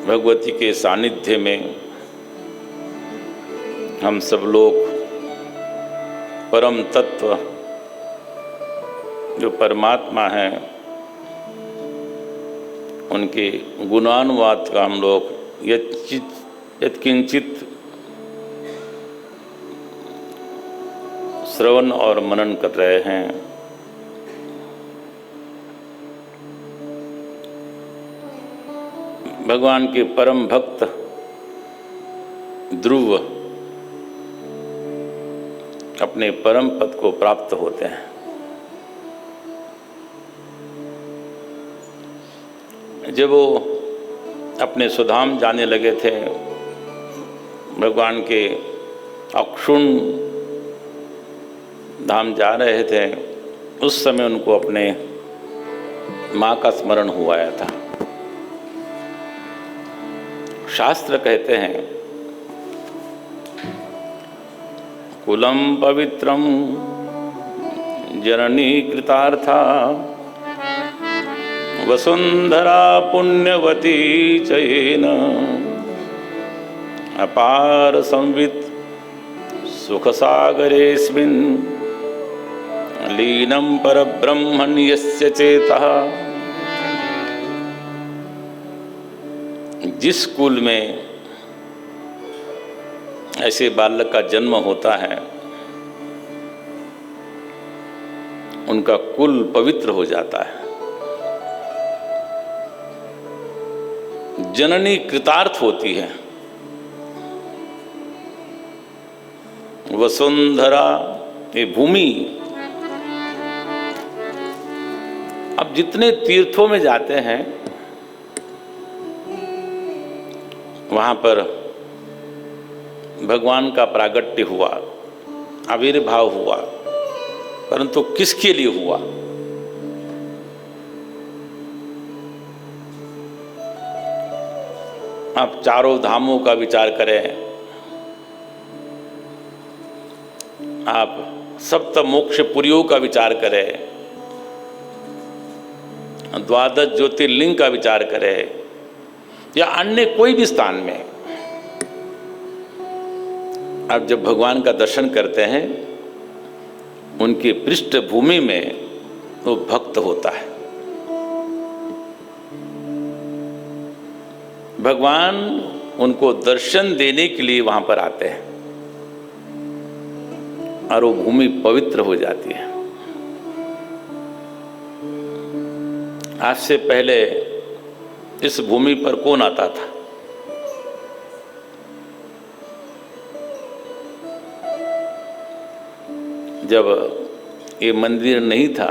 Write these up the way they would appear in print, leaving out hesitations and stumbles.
भगवती के सानिध्य में हम सब लोग परम तत्व जो परमात्मा हैं उनके गुणानुवाद का हम लोग यत्किंचित श्रवण और मनन कर रहे हैं। भगवान के परम भक्त ध्रुव अपने परम पद को प्राप्त होते हैं। जब वो अपने सुधाम जाने लगे थे, भगवान के अक्षुण धाम जा रहे थे, उस समय उनको अपने माँ का स्मरण हुआ था। शास्त्र कहते हैं कुलम पवित्रम जननी कृतार्था वसुंधरा पुण्यवती चयेन अपार संवित सुखसागरेस्मिन् लीनं परब्रह्मण्यस्य चेतः। जिस कुल में ऐसे बालक का जन्म होता है उनका कुल पवित्र हो जाता है। जननी कृतार्थ होती है। वसुंधरा ये भूमि, अब जितने तीर्थों में जाते हैं वहाँ पर भगवान का प्रागट्य हुआ, आविर्भाव हुआ, परंतु किसके लिए हुआ? आप चारों धामों का विचार करें, आप सप्त मोक्ष पुरियों का विचार करें, द्वादश ज्योतिर्लिंग का विचार करें या अन्य कोई भी स्थान में, आप जब भगवान का दर्शन करते हैं उनकी पृष्ठभूमि में वो भक्त होता है। भगवान उनको दर्शन देने के लिए वहां पर आते हैं और वो भूमि पवित्र हो जाती है। आज से पहले इस भूमि पर कौन आता था? जब ये मंदिर नहीं था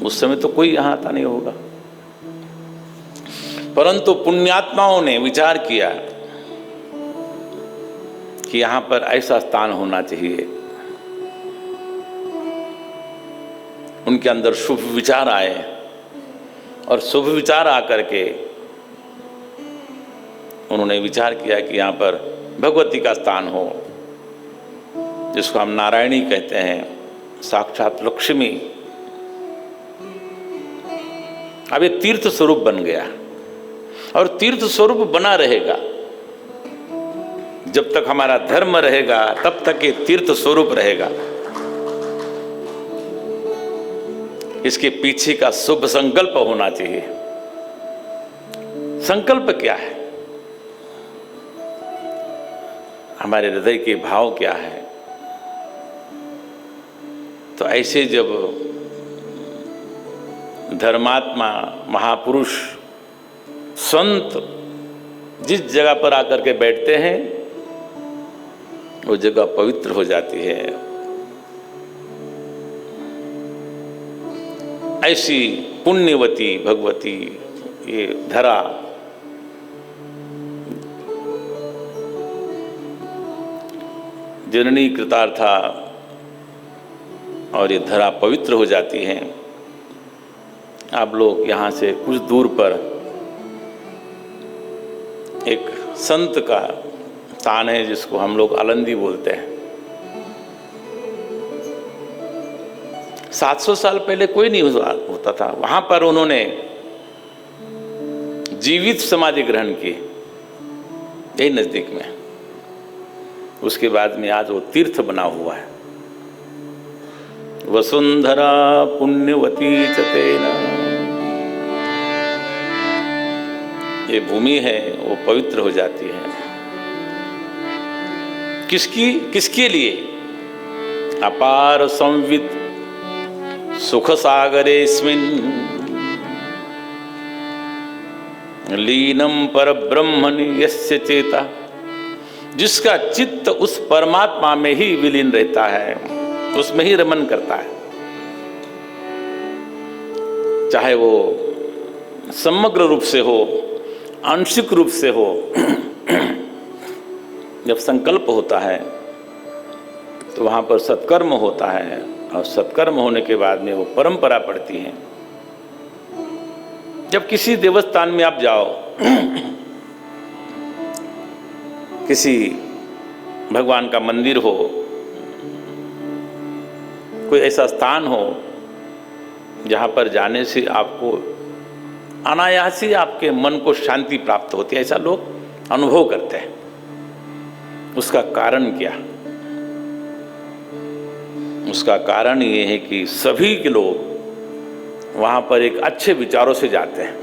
उस समय तो कोई यहां आता नहीं होगा, परंतु पुण्यात्माओं ने विचार किया कि यहां पर ऐसा स्थान होना चाहिए। उनके अंदर शुभ विचार आए और शुभ विचार आकर के उन्होंने विचार किया कि यहाँ पर भगवती का स्थान हो, जिसको हम नारायणी कहते हैं, साक्षात लक्ष्मी। अब ये तीर्थ स्वरूप बन गया और तीर्थ स्वरूप बना रहेगा। जब तक हमारा धर्म रहेगा तब तक ये तीर्थ स्वरूप रहेगा। इसके पीछे का शुभ संकल्प होना चाहिए। संकल्प क्या है? हमारे हृदय के भाव क्या है? तो ऐसे जब धर्मात्मा महापुरुष संत जिस जगह पर आकर के बैठते हैं वो जगह पवित्र हो जाती है। ऐसी पुण्यवती भगवती ये धरा जननी कृतार्था और ये धरा पवित्र हो जाती है। आप लोग यहाँ से कुछ दूर पर एक संत का स्थान है जिसको हम लोग आलंदी बोलते हैं। 700 साल पहले कोई नहीं होता था। वहां पर उन्होंने जीवित समाधि ग्रहण की, यही नजदीक में। उसके बाद में आज वो तीर्थ बना हुआ है। वसुंधरा पुण्यवती च तेना, ये भूमि है वो पवित्र हो जाती है। किसके लिए? अपार संवित सुख सागरेस्मिन् लीनम पर ब्रह्मणि यस्य चेता, जिसका चित्त उस परमात्मा में ही विलीन रहता है, उसमें ही रमन करता है। चाहे वो समग्र रूप से हो, आंशिक रूप से हो। जब संकल्प होता है तो वहाँ पर सत्कर्म होता है, और सत्कर्म होने के बाद में वो परंपरा पड़ती है। जब किसी देवस्थान में आप जाओ, किसी भगवान का मंदिर हो, कोई ऐसा स्थान हो जहाँ पर जाने से आपको अनायास ही आपके मन को शांति प्राप्त होती है, ऐसा लोग अनुभव करते हैं। उसका कारण क्या? उसका कारण ये है कि सभी के लोग वहां पर एक अच्छे विचारों से जाते हैं।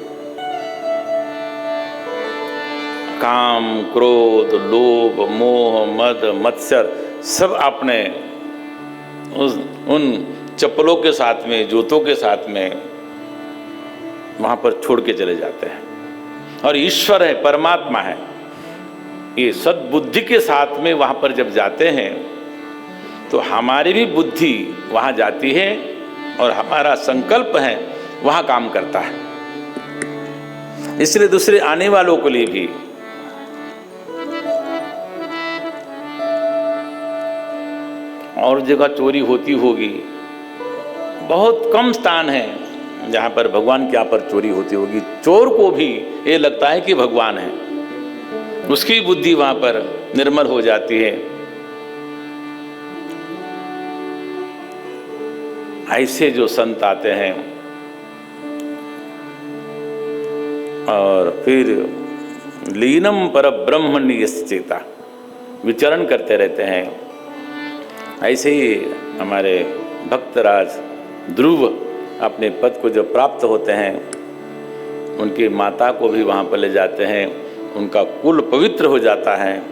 काम, क्रोध, लोभ, मोह, मद, मत्सर सब अपने उन चप्पलों के साथ में, जूतों के साथ में वहां पर छोड़ के चले जाते हैं। और ईश्वर है, परमात्मा है, ये सद्बुद्धि के साथ में वहां पर जब जाते हैं तो हमारी भी बुद्धि वहां जाती है और हमारा संकल्प है वहां काम करता है। इसलिए दूसरे आने वालों के लिए भी और जगह चोरी होती होगी, बहुत कम स्थान है जहां पर भगवान के यहाँ पर चोरी होती होगी। चोर को भी ये लगता है कि भगवान है, उसकी बुद्धि वहां पर निर्मल हो जाती है। ऐसे जो संत आते हैं और फिर लीनम पर ब्रह्मणि यस्य चेता, विचरण करते रहते हैं। ऐसे ही हमारे भक्तराज ध्रुव अपने पद को जब प्राप्त होते हैं, उनकी माता को भी वहाँ पर ले जाते हैं, उनका कुल पवित्र हो जाता है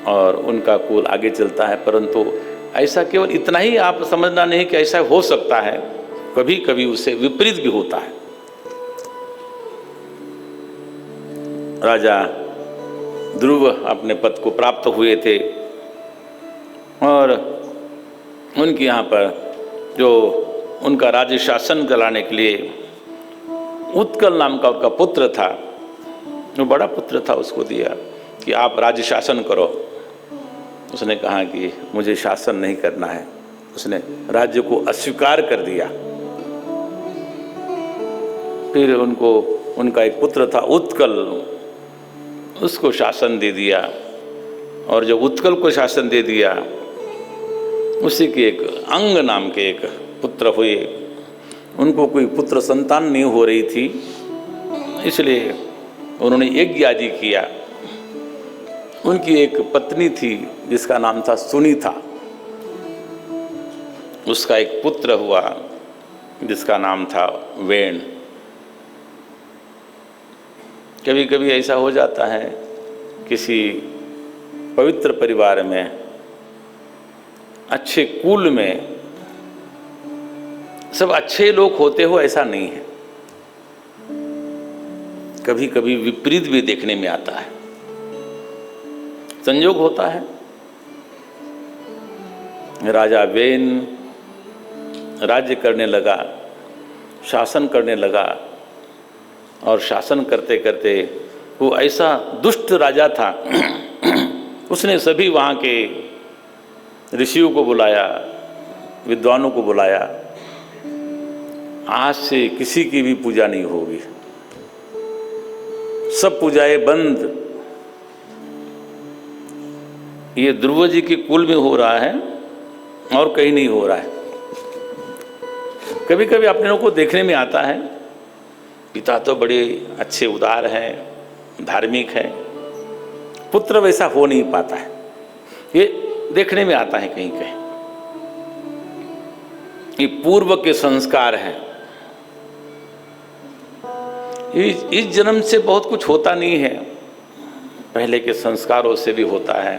और उनका कुल आगे चलता है। परंतु ऐसा केवल इतना ही आप समझना नहीं कि ऐसा हो सकता है, कभी कभी उससे विपरीत भी होता है। राजा ध्रुव अपने पद को प्राप्त हुए थे और उनके यहाँ पर जो उनका राज्य शासन चलाने के लिए उत्कल नाम का उनका पुत्र था, वो बड़ा पुत्र था, उसको दिया कि आप राज्य शासन करो। उसने कहा कि मुझे शासन नहीं करना है। उसने राज्य को अस्वीकार कर दिया। फिर उनको उनका एक पुत्र था उत्कल, उसको शासन दे दिया। और जब उत्कल को शासन दे दिया, उसी के एक अंग नाम के एक पुत्र हुए। उनको कोई पुत्र संतान नहीं हो रही थी, इसलिए उन्होंने यज्ञ आदि किया। उनकी एक पत्नी थी जिसका नाम था सुनीता, उसका एक पुत्र हुआ जिसका नाम था वेण। कभी कभी ऐसा हो जाता है किसी पवित्र परिवार में, अच्छे कुल में सब अच्छे लोग होते हो, ऐसा नहीं है। कभी कभी विपरीत भी देखने में आता है, संयोग होता है। राजा वेन राज्य करने लगा, शासन करने लगा, और शासन करते करते वो ऐसा दुष्ट राजा था। उसने सभी वहाँ के ऋषियों को बुलाया, विद्वानों को बुलाया, आज से किसी की भी पूजा नहीं होगी, सब पूजाएं बंद। ये ध्रुव जी के कुल में हो रहा है और कहीं नहीं हो रहा है। कभी कभी अपने लोगों को देखने में आता है पिता तो बड़े अच्छे उदार हैं, धार्मिक हैं, पुत्र वैसा हो नहीं पाता है। ये देखने में आता है कहीं कहीं। ये पूर्व के संस्कार हैं। इस जन्म से बहुत कुछ होता नहीं है, पहले के संस्कारों से भी होता है।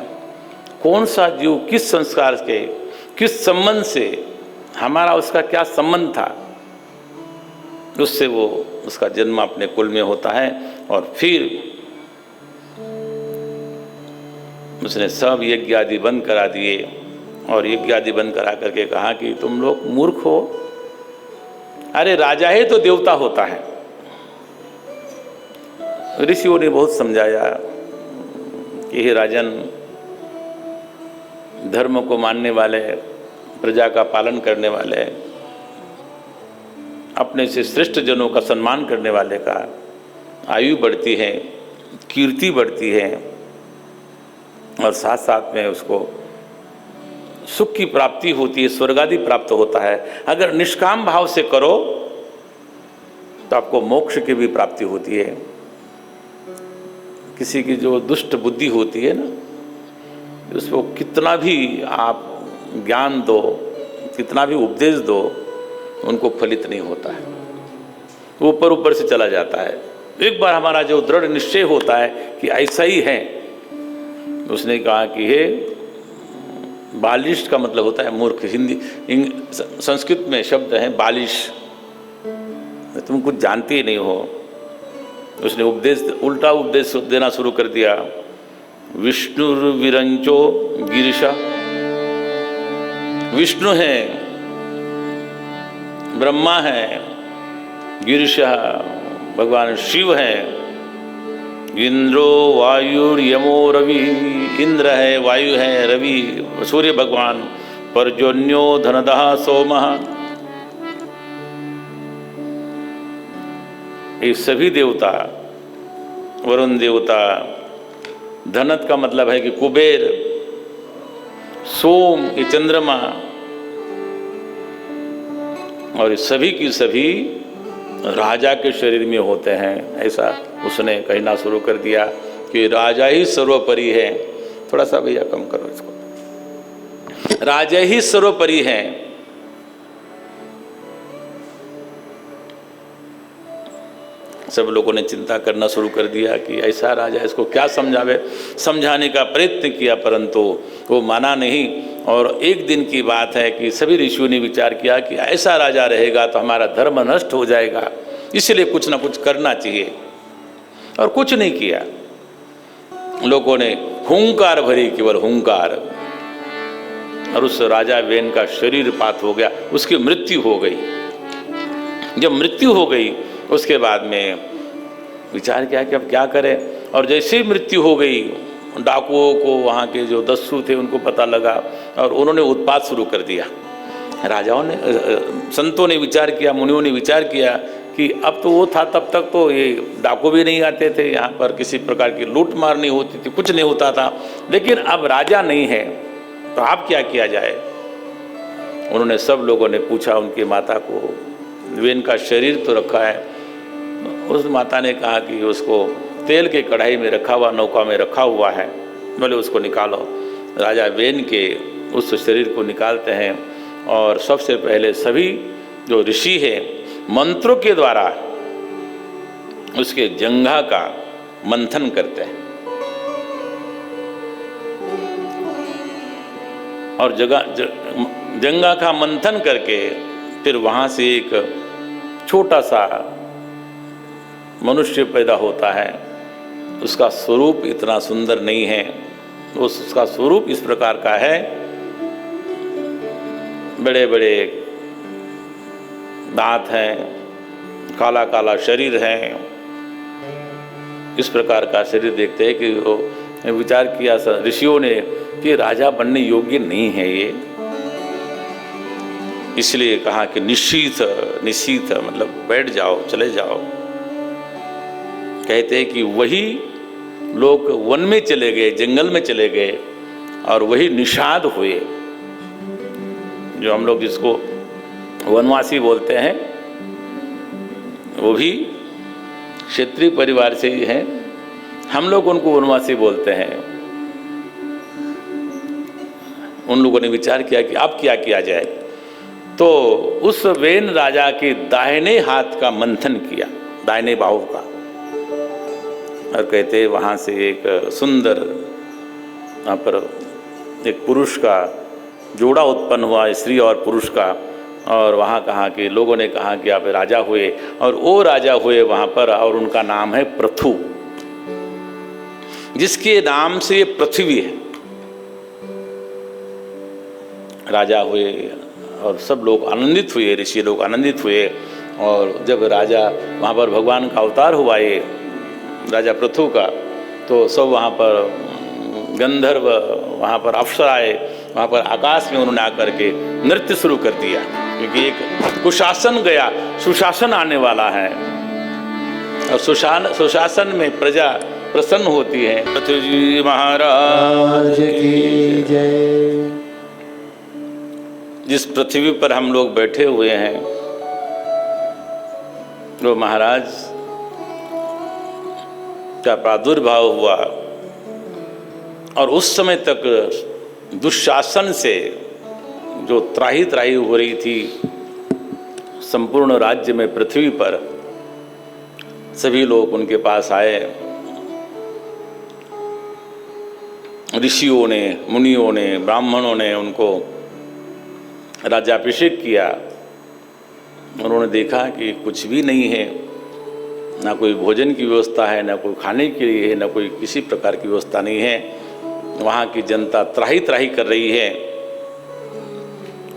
कौन सा जीव किस संस्कार के, किस संबंध से, हमारा उसका क्या संबंध था, उससे वो उसका जन्म अपने कुल में होता है। और फिर उसने सब यज्ञ आदि बंद करा दिए और यज्ञ आदि बंद करा करके कहा कि तुम लोग मूर्ख हो। अरे राजा ही तो देवता होता है। ऋषियों ने बहुत समझाया कि हे राजन, धर्म को मानने वाले, प्रजा का पालन करने वाले, अपने से श्रेष्ठ जनों का सम्मान करने वाले का आयु बढ़ती है, कीर्ति बढ़ती है और साथ साथ में उसको सुख की प्राप्ति होती है, स्वर्ग आदि प्राप्त होता है। अगर निष्काम भाव से करो तो आपको मोक्ष की भी प्राप्ति होती है। किसी की जो दुष्ट बुद्धि होती है ना, उसको कितना भी आप ज्ञान दो, कितना भी उपदेश दो, उनको फलित नहीं होता है, वो ऊपर ऊपर से चला जाता है। एक बार हमारा जो दृढ़ निश्चय होता है कि ऐसा ही है, उसने कहा कि हे बालिश का मतलब होता है मूर्ख। हिंदी संस्कृत में शब्द है बालिश, तुम कुछ जानते ही नहीं हो। उसने उपदेश, उल्टा उपदेश देना शुरू कर दिया। विष्णुर्विरंचो गिरिशा, विष्णु है, ब्रह्मा है, गिरिशा भगवान शिव है, इंद्रो वायुर्यमो रवि, इंद्र है, वायु है, रवि सूर्य भगवान, पर्जन्यो धनदः सोमः, ये सभी देवता, वरुण देवता, धनत का मतलब है कि कुबेर, सोम ये चंद्रमा, और ये सभी की सभी राजा के शरीर में होते हैं। ऐसा उसने कहना शुरू कर दिया कि राजा ही सर्वोपरि है। थोड़ा सा भैया कम करो इसको। राजा ही सर्वोपरि है। सब लोगों ने चिंता करना शुरू कर दिया कि ऐसा राजा, इसको क्या समझावे। समझाने का प्रयत्न किया परंतु वो माना नहीं। और एक दिन की बात है कि सभी ऋषियों ने विचार किया कि ऐसा राजा रहेगा तो हमारा धर्म नष्ट हो जाएगा, इसलिए कुछ ना कुछ करना चाहिए। और कुछ नहीं किया। लोगों ने हुंकार भरी, केवल हुंकार, और उस राजा वेन का शरीर पात हो गया, उसकी मृत्यु हो गई। जब मृत्यु हो गई उसके बाद में विचार किया कि अब क्या करें। और जैसे ही मृत्यु हो गई, डाकुओं को, वहाँ के जो दस्यु थे उनको पता लगा और उन्होंने उत्पात शुरू कर दिया। राजाओं ने, संतों ने विचार किया, मुनियों ने विचार किया कि अब तो वो था, तब तक तो ये डाकू भी नहीं आते थे, यहाँ पर किसी प्रकार की लूट मार नहीं होती थी, कुछ नहीं होता था। लेकिन अब राजा नहीं है तो अब क्या किया जाए। उन्होंने, सब लोगों ने पूछा उनकी माता को, वेन का शरीर तो रखा है। उस माता ने कहा कि उसको तेल के कढ़ाई में रखा हुआ, नौका में रखा हुआ है, बोले उसको निकालो। राजा वेन के उस शरीर को निकालते हैं और सबसे पहले सभी जो ऋषि हैं मंत्रों के द्वारा उसके जंघा का मंथन करते हैं। और जंघा का मंथन करके फिर वहाँ से एक छोटा सा मनुष्य पैदा होता है। उसका स्वरूप इतना सुंदर नहीं है, उसका स्वरूप इस प्रकार का है, बड़े बड़े दांत हैं, काला काला शरीर है। इस प्रकार का शरीर देखते हैं कि वो विचार किया ऋषियों ने कि राजा बनने योग्य नहीं है ये, इसलिए कहा कि निशीथ, निशीथ मतलब बैठ जाओ, चले जाओ। कहते हैं कि वही लोग वन में चले गए, जंगल में चले गए और वही निषाद हुए, जो हम लोग जिसको वनवासी बोलते हैं, वो भी क्षेत्रीय परिवार से ही हैं, हम लोग उनको वनवासी बोलते हैं। उन लोगों ने विचार किया कि अब क्या किया जाए, तो उस वेन राजा के दाहिने हाथ का मंथन किया, दाहिने बाहु का, और कहते वहाँ से एक सुंदर, वहाँ पर एक पुरुष का जोड़ा उत्पन्न हुआ, स्त्री और पुरुष का। और वहाँ कहा कि लोगों ने कहा कि आप राजा हुए, और वो राजा हुए वहाँ पर, और उनका नाम है पृथु, जिसके नाम से ये पृथ्वी है। राजा हुए और सब लोग आनंदित हुए, ऋषि लोग आनंदित हुए। और जब राजा वहाँ पर भगवान का अवतार हुआ ये राजा पृथु का, तो सब वहाँ पर गंधर्व, वहाँ पर अप्सराएं, वहाँ पर आकाश में उन्होंने आकर के नृत्य शुरू कर दिया, क्योंकि एक कुशासन गया, सुशासन आने वाला है। और सुशासन में प्रजा प्रसन्न होती है। पृथ्वी जी महाराज की जय। जिस पृथ्वी पर हम लोग बैठे हुए हैं, वो महाराज का प्रादुर्भाव हुआ, और उस समय तक दुशासन से जो त्राही त्राही हो रही थी संपूर्ण राज्य में, पृथ्वी पर, सभी लोग उनके पास आए। ऋषियों ने, मुनियों ने, ब्राह्मणों ने उनको राज्याभिषेक किया। उन्होंने देखा कि कुछ भी नहीं है, ना कोई भोजन की व्यवस्था है, ना कोई खाने के लिए है, ना कोई किसी प्रकार की व्यवस्था नहीं है। वहाँ की जनता त्राही त्राही कर रही है।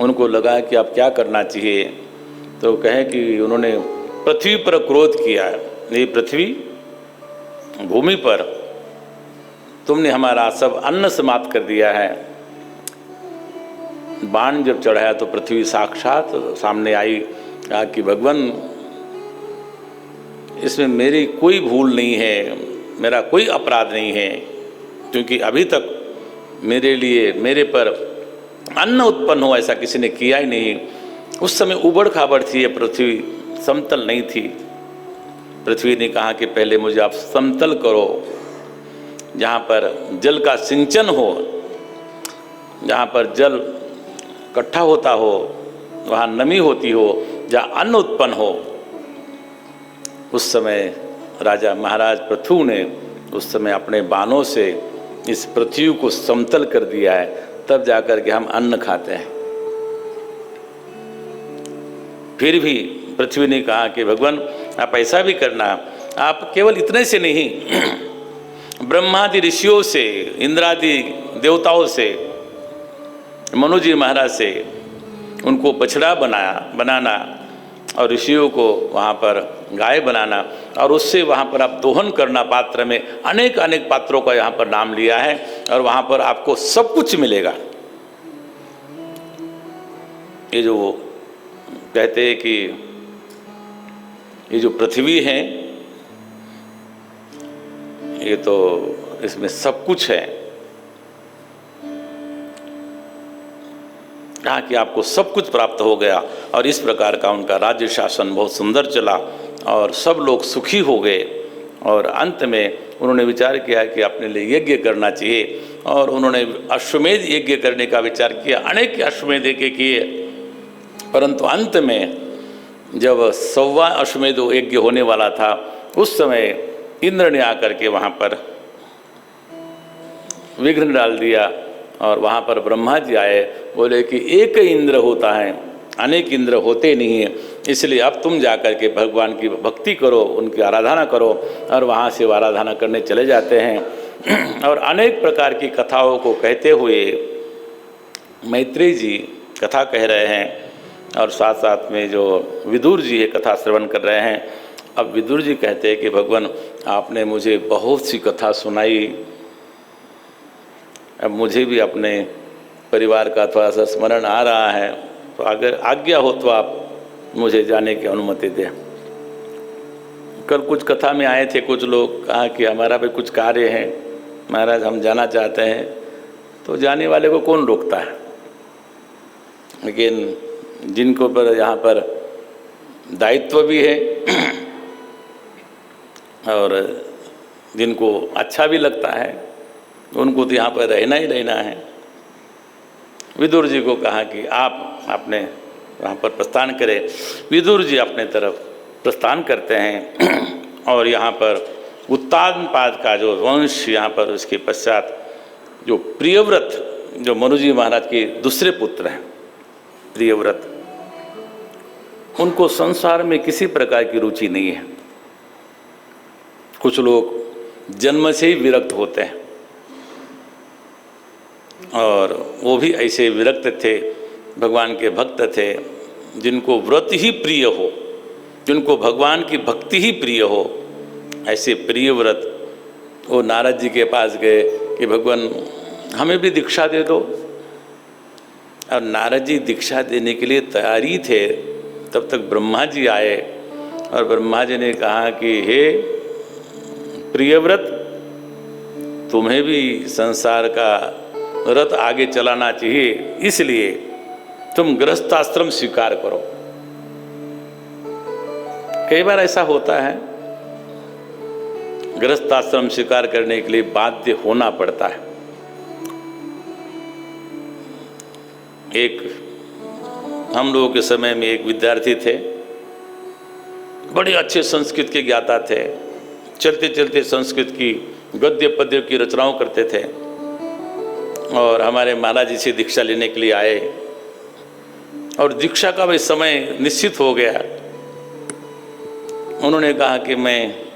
उनको लगा कि अब क्या करना चाहिए, तो कहे कि उन्होंने पृथ्वी पर क्रोध किया। ये पृथ्वी, भूमि पर तुमने हमारा सब अन्न समाप्त कर दिया है। बाण जब चढ़ाया तो पृथ्वी साक्षात सामने आई, कहा कि भगवान, इसमें मेरी कोई भूल नहीं है, मेरा कोई अपराध नहीं है, क्योंकि अभी तक मेरे लिए, मेरे पर अन्न उत्पन्न हो ऐसा किसी ने किया ही नहीं। उस समय उबड़ खाबड़ थी ये पृथ्वी, समतल नहीं थी। पृथ्वी ने कहा कि पहले मुझे आप समतल करो, जहाँ पर जल का सिंचन हो, जहाँ पर जल इकट्ठा होता हो, वहाँ नमी होती हो, जहाँ अन्न उत्पन्न हो। उस समय राजा महाराज पृथु ने उस समय अपने बाणों से इस पृथ्वी को समतल कर दिया है, तब जाकर के हम अन्न खाते हैं। फिर भी पृथ्वी ने कहा कि भगवान, आप ऐसा भी करना, आप केवल इतने से नहीं, ब्रह्मादि ऋषियों से, इंद्रादि देवताओं से, मनु जी महाराज से उनको बछड़ा बनाना, और ऋषियों को वहाँ पर गाय बनाना, और उससे वहाँ पर आप दोहन करना पात्र में। अनेक अनेक पात्रों का यहाँ पर नाम लिया है, और वहाँ पर आपको सब कुछ मिलेगा। ये जो कहते हैं कि ये जो पृथ्वी है, ये तो इसमें सब कुछ है। कहा कि आपको सब कुछ प्राप्त हो गया। और इस प्रकार का उनका राज्य शासन बहुत सुंदर चला, और सब लोग सुखी हो गए। और अंत में उन्होंने विचार किया कि अपने लिए यज्ञ करना चाहिए, और उन्होंने अश्वमेध यज्ञ करने का विचार किया। अनेक अश्वमेध यज्ञ किए, परंतु अंत में जब 100वां अश्वमेध यज्ञ होने वाला था, उस समय इंद्र ने आकर के वहाँ पर विघ्न डाल दिया। और वहाँ पर ब्रह्मा जी आए, बोले कि एक इंद्र होता है, अनेक इंद्र होते नहीं हैं, इसलिए अब तुम जाकर के भगवान की भक्ति करो, उनकी आराधना करो। और वहाँ से आराधना करने चले जाते हैं। और अनेक प्रकार की कथाओं को कहते हुए मैत्रेय जी कथा कह रहे हैं, और साथ साथ में जो विदुर जी है कथा श्रवण कर रहे हैं। अब विदुर जी कहते हैं कि भगवान, आपने मुझे बहुत सी कथा सुनाई, अब मुझे भी अपने परिवार का थोड़ा सा स्मरण आ रहा है, तो अगर आज्ञा हो तो आप मुझे जाने की अनुमति दें। कल कुछ कथा में आए थे कुछ लोग, कहा कि हमारा भी कुछ कार्य है महाराज, हम जाना चाहते हैं। तो जाने वाले को कौन रोकता है, लेकिन जिनको पर यहाँ पर दायित्व भी है और जिनको अच्छा भी लगता है उनको तो यहाँ पर रहना ही रहना है। विदुर जी को कहा कि आप अपने वहाँ पर प्रस्थान करें। विदुर जी अपने तरफ प्रस्थान करते हैं और यहाँ पर उत्तानपाद का जो वंश यहाँ पर, उसके पश्चात जो प्रियव्रत, जो मनु जी महाराज के दूसरे पुत्र हैं प्रियव्रत, उनको संसार में किसी प्रकार की रुचि नहीं है। कुछ लोग जन्म से ही विरक्त होते हैं और वो भी ऐसे विरक्त थे, भगवान के भक्त थे, जिनको व्रत ही प्रिय हो, जिनको भगवान की भक्ति ही प्रिय हो। ऐसे प्रियव्रत वो नारद जी के पास गए कि भगवान हमें भी दीक्षा दे दो। और नारद जी दीक्षा देने के लिए तैयारी थे, तब तक ब्रह्मा जी आए और ब्रह्मा जी ने कहा कि हे प्रियव्रत, तुम्हें भी संसार का रथ आगे चलाना चाहिए, इसलिए तुम गृहस्थाश्रम स्वीकार करो। कई बार ऐसा होता है, गृहस्थाश्रम स्वीकार करने के लिए बाध्य होना पड़ता है। एक हम लोगों के समय में एक विद्यार्थी थे, बड़े अच्छे संस्कृत के ज्ञाता थे, चलते चलते संस्कृत की गद्य पद्य की रचनाओं करते थे और हमारे महाराज जी से दीक्षा लेने के लिए आए और दीक्षा का भी समय निश्चित हो गया। उन्होंने कहा कि मैं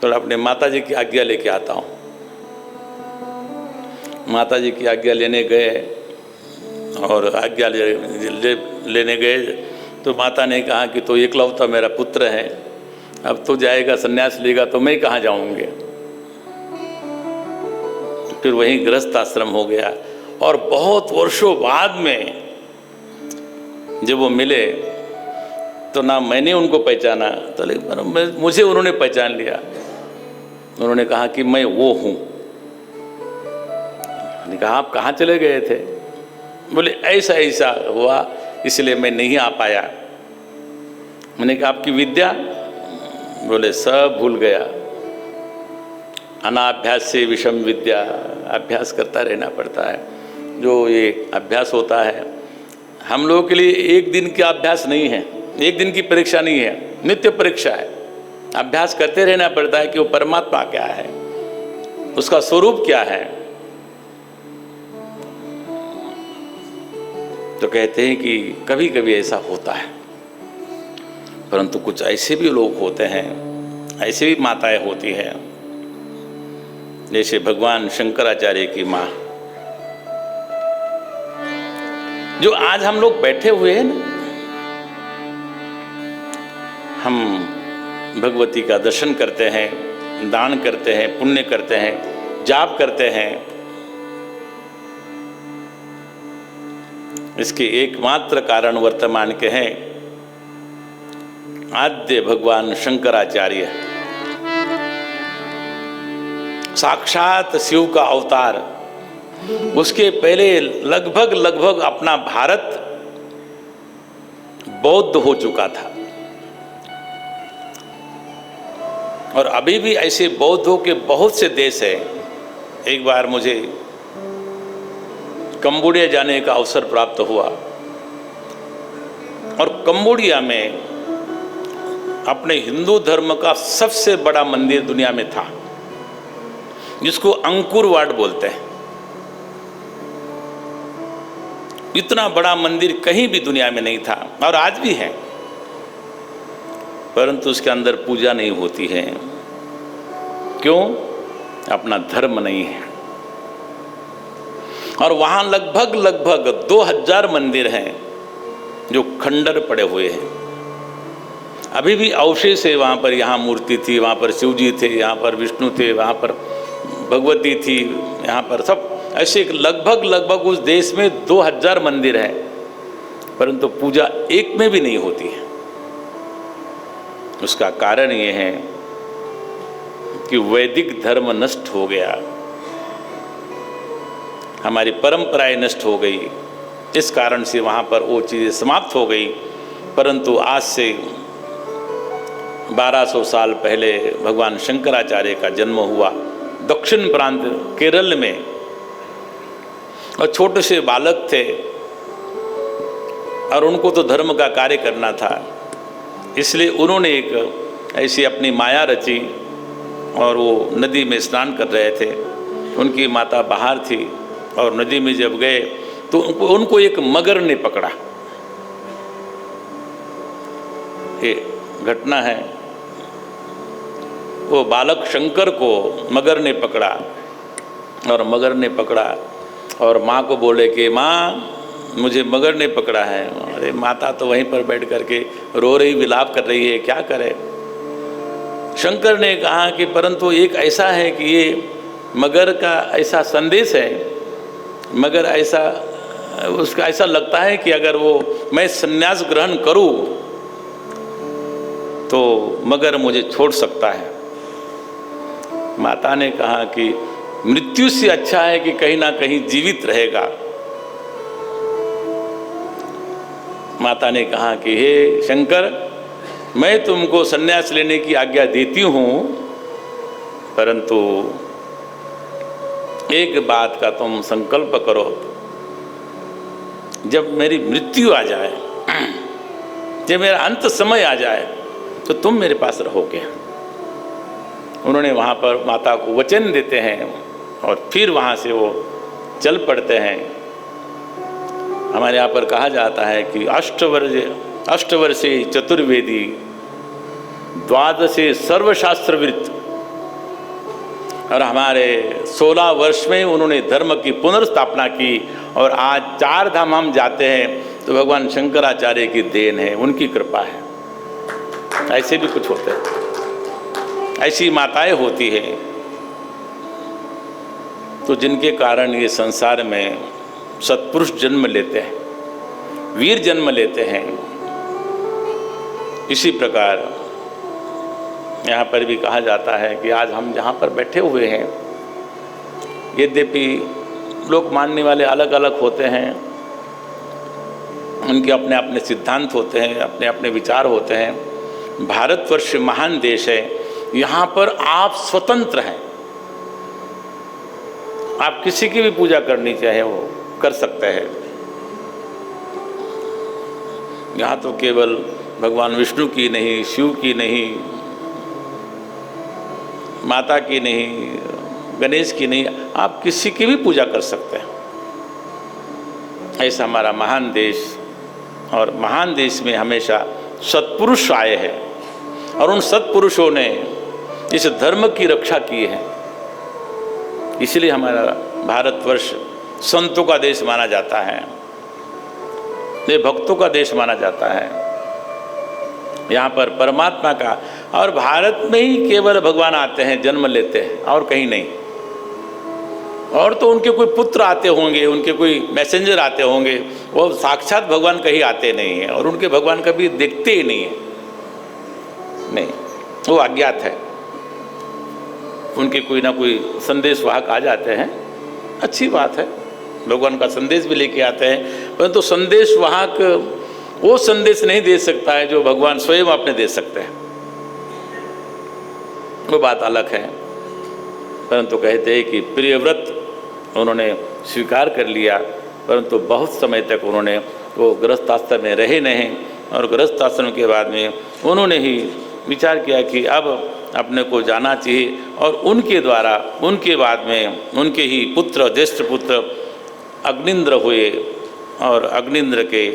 थोड़ा अपने माता जी की आज्ञा लेके आता हूँ। माता जी की आज्ञा लेने गए और आज्ञा लेने गए तो माता ने कहा कि तो एकलौता मेरा पुत्र है, अब तो जाएगा संन्यास लेगा तो मैं कहाँ जाऊँगे। फिर वहीं गृहस्थ आश्रम हो गया और बहुत वर्षों बाद में जब वो मिले तो ना मैंने उनको पहचाना, तो लेकिन मुझे उन्होंने पहचान लिया। उन्होंने कहा कि मैं वो हूँ। मैंने कहा आप कहाँ चले गए थे? बोले ऐसा ऐसा हुआ इसलिए मैं नहीं आ पाया। मैंने कहा आपकी विद्या? बोले सब भूल गया। अनाभ्यास से विषम विद्या, अभ्यास करता रहना पड़ता है। जो ये अभ्यास होता है हम लोगों के लिए एक दिन का अभ्यास नहीं है, एक दिन की परीक्षा नहीं है, नित्य परीक्षा है। अभ्यास करते रहना पड़ता है कि वो परमात्मा क्या है, उसका स्वरूप क्या है। तो कहते हैं कि कभी कभी ऐसा होता है, परंतु कुछ ऐसे भी लोग होते हैं, ऐसे भी माताएं होती हैं, जैसे भगवान शंकराचार्य की माँ, जो आज हम लोग बैठे हुए हैं ना, हम भगवती का दर्शन करते हैं, दान करते हैं, पुण्य करते हैं, जाप करते हैं। इसके एकमात्र कारण वर्तमान के हैं आद्य भगवान शंकराचार्य, साक्षात शिव का अवतार। उसके पहले लगभग अपना भारत बौद्ध हो चुका था और अभी भी ऐसे बौद्धों के बहुत से देश हैं। एक बार मुझे कंबोडिया जाने का अवसर प्राप्त हुआ और कंबोडिया में अपने हिंदू धर्म का सबसे बड़ा मंदिर दुनिया में था, जिसको अंकुर वाट बोलते हैं। इतना बड़ा मंदिर कहीं भी दुनिया में नहीं था और आज भी है, परंतु उसके अंदर पूजा नहीं होती है। क्यों? अपना धर्म नहीं है। और वहां लगभग 2000 मंदिर हैं जो खंडर पड़े हुए हैं। अभी भी अवशेष है वहाँ पर। यहाँ मूर्ति थी, वहाँ पर शिव जी थे, यहाँ पर विष्णु थे, वहाँ पर भगवती थी, यहाँ पर सब ऐसे लगभग उस देश में 2000 मंदिर हैं, परंतु पूजा एक में भी नहीं होती है। उसका कारण ये है कि वैदिक धर्म नष्ट हो गया, हमारी परंपराएं नष्ट हो गई। इस कारण से वहाँ पर वो चीज़ें समाप्त हो गई। परंतु आज से 1200 साल पहले भगवान शंकराचार्य का जन्म हुआ दक्षिण प्रांत केरल में, और छोटे से बालक थे और उनको तो धर्म का कार्य करना था, इसलिए उन्होंने एक ऐसी अपनी माया रची और वो नदी में स्नान कर रहे थे। उनकी माता बाहर थी और नदी में जब गए तो उनको एक मगर ने पकड़ा। ये घटना है। वो बालक शंकर को मगर ने पकड़ा और मगर ने पकड़ा और माँ को बोले कि माँ मुझे मगर ने पकड़ा है। अरे माता तो वहीं पर बैठ करके रो रही, विलाप कर रही है, क्या करे। शंकर ने कहा कि परंतु एक ऐसा है कि ये मगर का ऐसा संदेश है, मगर ऐसा उसका ऐसा लगता है कि अगर वो मैं संन्यास ग्रहण करूं तो मगर मुझे छोड़ सकता है। माता ने कहा कि मृत्यु से अच्छा है कि कहीं ना कहीं जीवित रहेगा। माता ने कहा कि हे शंकर, मैं तुमको संन्यास लेने की आज्ञा देती हूँ, परंतु एक बात का तुम संकल्प करो, जब मेरी मृत्यु आ जाए, जब मेरा अंत समय आ जाए तो तुम मेरे पास रहोगे। उन्होंने वहाँ पर माता को वचन देते हैं और फिर वहाँ से वो चल पड़ते हैं। हमारे यहाँ पर कहा जाता है कि अष्टवर्षे चतुर्वेदी द्वादशे सर्वशास्त्रविद, और हमारे 16 वर्ष में उन्होंने धर्म की पुनर्स्थापना की और आज 4 धाम हम जाते हैं तो भगवान शंकराचार्य की देन है, उनकी कृपा है। ऐसे भी कुछ होते हैं, ऐसी माताएं होती हैं तो जिनके कारण ये संसार में सत्पुरुष जन्म लेते हैं, वीर जन्म लेते हैं। इसी प्रकार यहाँ पर भी कहा जाता है कि आज हम जहाँ पर बैठे हुए हैं, यद्यपि लोग मानने वाले अलग अलग होते हैं, उनके अपने अपने सिद्धांत होते हैं, अपने अपने विचार होते हैं। भारतवर्ष महान देश है, यहाँ पर आप स्वतंत्र हैं, आप किसी की भी पूजा करनी चाहे वो कर सकते हैं। यहाँ तो केवल भगवान विष्णु की नहीं, शिव की नहीं, माता की नहीं, गणेश की नहीं, आप किसी की भी पूजा कर सकते हैं। ऐसा हमारा महान देश, और महान देश में हमेशा सत्पुरुष आए हैं और उन सत्पुरुषों ने इस धर्म की रक्षा की है। इसलिए हमारा भारतवर्ष संतों का देश माना जाता है, ये भक्तों का देश माना जाता है। यहाँ पर परमात्मा का, और भारत में ही केवल भगवान आते हैं, जन्म लेते हैं, और कहीं नहीं। और तो उनके कोई पुत्र आते होंगे, उनके कोई मैसेंजर आते होंगे, वो साक्षात भगवान कहीं आते नहीं हैं और उनके भगवान कभी देखते ही नहीं है, नहीं, वो अज्ञात है। उनके कोई ना कोई संदेश वाहक आ जाते हैं, अच्छी बात है, भगवान का संदेश भी लेके आते हैं, परंतु संदेश वाहक वो संदेश नहीं दे सकता है जो भगवान स्वयं अपने दे सकते हैं, वो बात अलग है। परंतु कहते हैं कि प्रियव्रत उन्होंने स्वीकार कर लिया, परंतु बहुत समय तक उन्होंने वो गृहस्थ आश्रम में रहे नहीं, और गृहस्थ आश्रम के बाद में उन्होंने ही विचार किया कि अब अपने को जाना चाहिए, और उनके द्वारा, उनके बाद में उनके ही पुत्र, ज्येष्ठ पुत्र अग्निंद्र हुए और अग्निंद्र के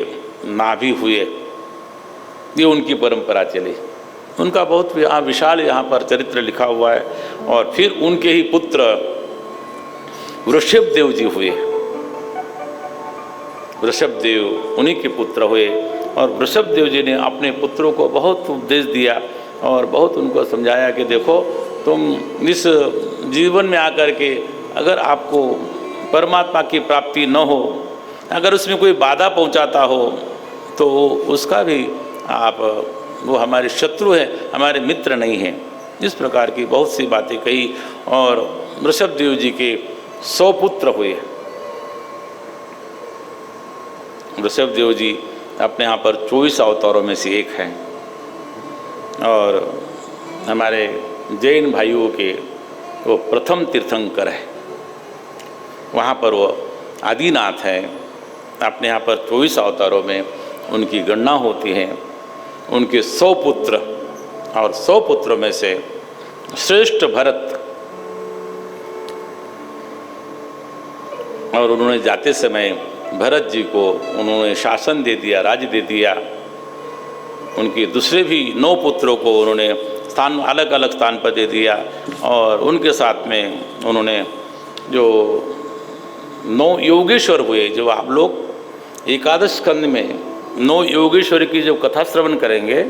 नाभि हुए। ये उनकी परंपरा चली। उनका बहुत विशाल यहाँ पर चरित्र लिखा हुआ है। और फिर उनके ही पुत्र वृषभदेव जी हुए, वृषभदेव उन्हीं के पुत्र हुए, और वृषभदेव जी ने अपने पुत्रों को बहुत उपदेश दिया और बहुत उनको समझाया कि देखो, तुम इस जीवन में आकर के अगर आपको परमात्मा की प्राप्ति न हो, अगर उसमें कोई बाधा पहुंचाता हो तो उसका भी आप, वो हमारे शत्रु हैं, हमारे मित्र नहीं हैं। इस प्रकार की बहुत सी बातें कही, और वृषभदेव जी के 100 पुत्र हुए। वृषभदेव जी अपने यहाँ पर 24 अवतारों में से एक हैं, और हमारे जैन भाइयों के वो प्रथम तीर्थंकर है। वहाँ पर वो आदिनाथ हैं। अपने यहाँ पर 24 अवतारों में उनकी गणना होती है। उनके 100 पुत्र और 100 पुत्रों में से श्रेष्ठ भरत, और उन्होंने जाते समय भरत जी को उन्होंने शासन दे दिया, राज्य दे दिया। उनके दूसरे भी 9 पुत्रों को उन्होंने स्थान अलग अलग स्थान पर दे दिया, और उनके साथ में उन्होंने जो 9 योगेश्वर हुए, जो आप लोग एकादश स्कंद में 9 योगेश्वर की जो कथा श्रवण करेंगे,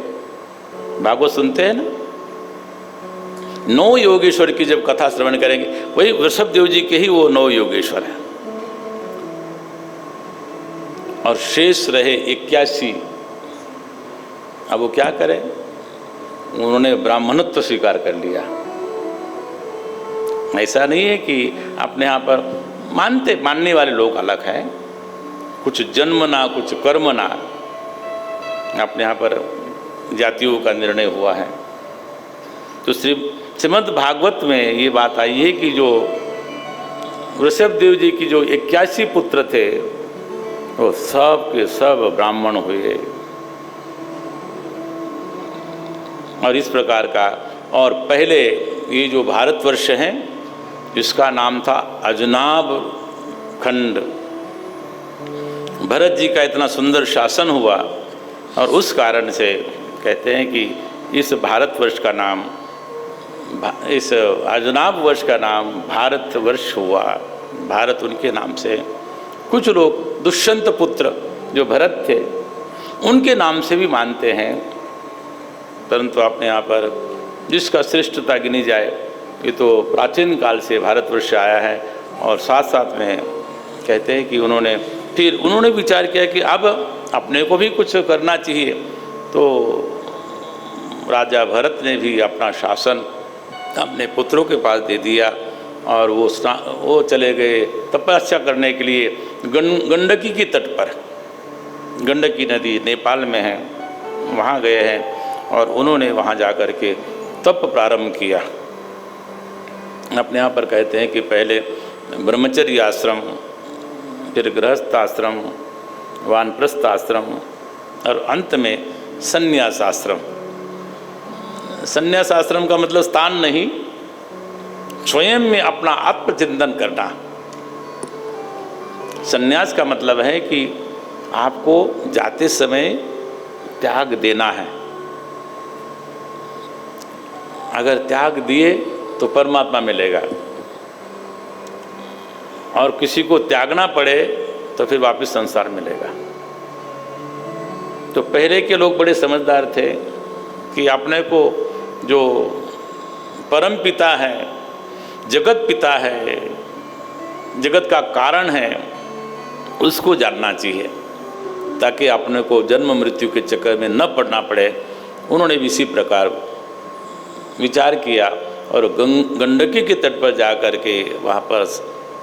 भागवत सुनते हैं ना, 9 योगेश्वर की जब कथा श्रवण करेंगे, वही वृषभदेव जी के ही वो 9 योगेश्वर हैं। और शेष रहे 81। अब वो क्या करें, उन्होंने ब्राह्मणत्व स्वीकार कर लिया। ऐसा नहीं है कि अपने यहाँ पर मानने वाले लोग अलग हैं, कुछ जन्म ना कुछ कर्म ना, अपने यहाँ पर जातियों का निर्णय हुआ है। तो श्रीमद् भागवत में ये बात आई है कि जो वृषभदेव जी की जो 81 पुत्र थे, वो सब के सब ब्राह्मण हुए। और इस प्रकार का, और पहले ये जो भारतवर्ष है, इसका नाम था अजनाब खंड। भरत जी का इतना सुंदर शासन हुआ, और उस कारण से कहते हैं कि इस भारतवर्ष का नाम, इस अजनाब वर्ष का नाम भारतवर्ष हुआ। भारत उनके नाम से। कुछ लोग दुष्यंत पुत्र जो भरत थे, उनके नाम से भी मानते हैं, परंतु अपने यहाँ पर जिसका श्रेष्ठता गिनी जाए, ये तो प्राचीन काल से भारतवर्ष आया है। और साथ साथ में कहते हैं कि उन्होंने विचार किया कि अब अपने को भी कुछ करना चाहिए। तो राजा भरत ने भी अपना शासन अपने पुत्रों के पास दे दिया, और वो चले गए तपस्या करने के लिए गंडकी के तट पर। गंडकी नदी नेपाल में है, वहाँ गए हैं, और उन्होंने वहाँ जा कर के तप प्रारंभ किया। अपने यहाँ पर कहते हैं कि पहले ब्रह्मचर्य आश्रम, फिर गृहस्थ आश्रम, वानप्रस्थ आश्रम, और अंत में संन्यास आश्रम। संन्यास आश्रम का मतलब स्थान नहीं, स्वयं में अपना आत्मचिंतन करना। संन्यास का मतलब है कि आपको जाते समय त्याग देना है। अगर त्याग दिए तो परमात्मा मिलेगा, और किसी को त्यागना पड़े तो फिर वापस संसार मिलेगा। तो पहले के लोग बड़े समझदार थे कि अपने को जो परम पिता है, जगत पिता है, जगत का कारण है, उसको जानना चाहिए, ताकि अपने को जन्म मृत्यु के चक्कर में न पड़ना पड़े। उन्होंने भी इसी प्रकार विचार किया, और गंडकी के तट पर जा कर के, वहाँ पर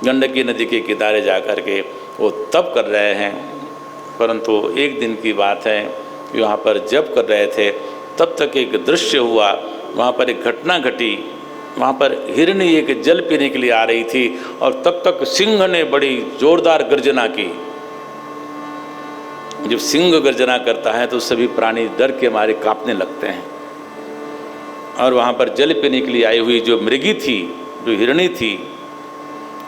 गंडकी नदी के किनारे जा कर के वो तप कर रहे हैं। परंतु एक दिन की बात है कि वहाँ पर जप कर रहे थे, तब तक एक दृश्य हुआ। वहाँ पर एक घटना घटी। वहाँ पर हिरनी एक जल पीने के लिए आ रही थी, और तब तक सिंह ने बड़ी जोरदार गर्जना की। जब सिंह गर्जना करता है तो सभी प्राणी डर के मारे कांपने लगते हैं। और वहाँ पर जल पीने के लिए आई हुई जो मृगी थी, जो हिरणी थी,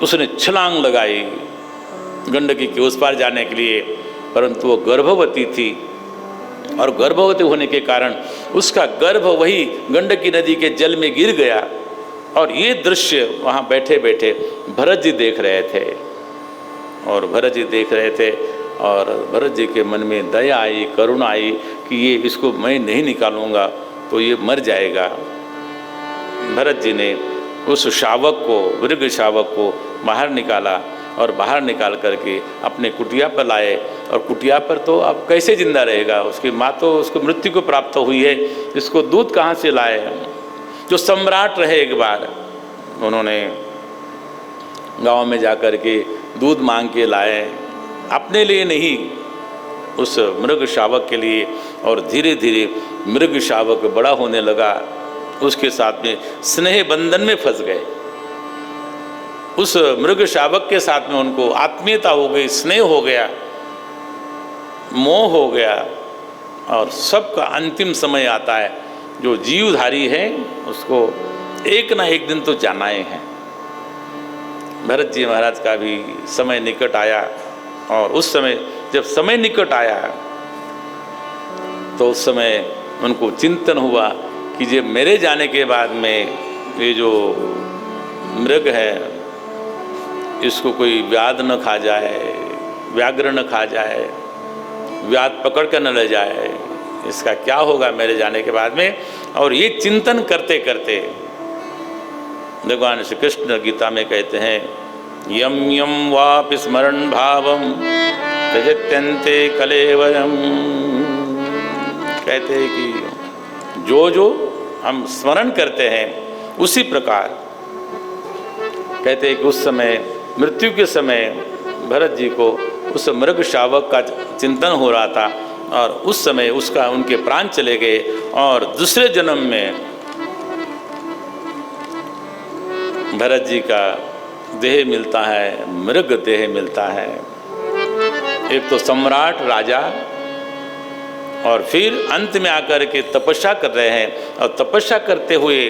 उसने छलांग लगाई गंडकी के उस पार जाने के लिए, परंतु वो गर्भवती थी, और गर्भवती होने के कारण उसका गर्भ वही गंडकी नदी के जल में गिर गया। और ये दृश्य वहाँ बैठे बैठे भरत जी देख रहे थे, और भरत जी देख रहे थे, और भरत जी के मन में दया आई, करुणा आई कि ये इसको मैं नहीं निकालूंगा तो ये मर जाएगा। भरत जी ने उस शावक को, मृग शावक को बाहर निकाला, और बाहर निकाल करके अपने कुटिया पर लाए। और कुटिया पर तो अब कैसे जिंदा रहेगा, उसकी माँ तो उसको मृत्यु को प्राप्त हुई है, इसको दूध कहाँ से लाए। जो सम्राट रहे, एक बार उन्होंने गांव में जा कर के दूध मांग के लाए, अपने लिए नहीं, उस मृग शावक के लिए। और धीरे धीरे मृग शावक बड़ा होने लगा, उसके साथ में स्नेह बंधन में फंस गए। उस मृग शावक के साथ में उनको आत्मीयता हो गई, स्नेह हो गया, मोह हो गया। और सबका अंतिम समय आता है, जो जीवधारी है उसको एक ना एक दिन तो जाना ही है। भरत जी महाराज का भी समय निकट आया, और उस समय जब समय निकट आया तो उस समय उनको चिंतन हुआ कि जब मेरे जाने के बाद में ये जो मृग है इसको कोई व्याध न खा जाए, व्याघ्र न खा जाए, व्याध पकड़ कर न ले जाए, इसका क्या होगा मेरे जाने के बाद में। और ये चिंतन करते करते भगवान श्री कृष्ण गीता में कहते हैं, यम यम वापि स्मरण भावम त्यजत्यन्ते कलेवरम। कहते हैं कि जो जो हम स्मरण करते हैं उसी प्रकार, कहते हैं कि उस समय मृत्यु के समय भरत जी को उस मृग शावक का चिंतन हो रहा था, और उस समय उनके प्राण चले गए, और दूसरे जन्म में भरत जी का देह मिलता है, मृग देह मिलता है। एक तो सम्राट राजा, और फिर अंत में आकर के तपस्या कर रहे हैं, और तपस्या करते हुए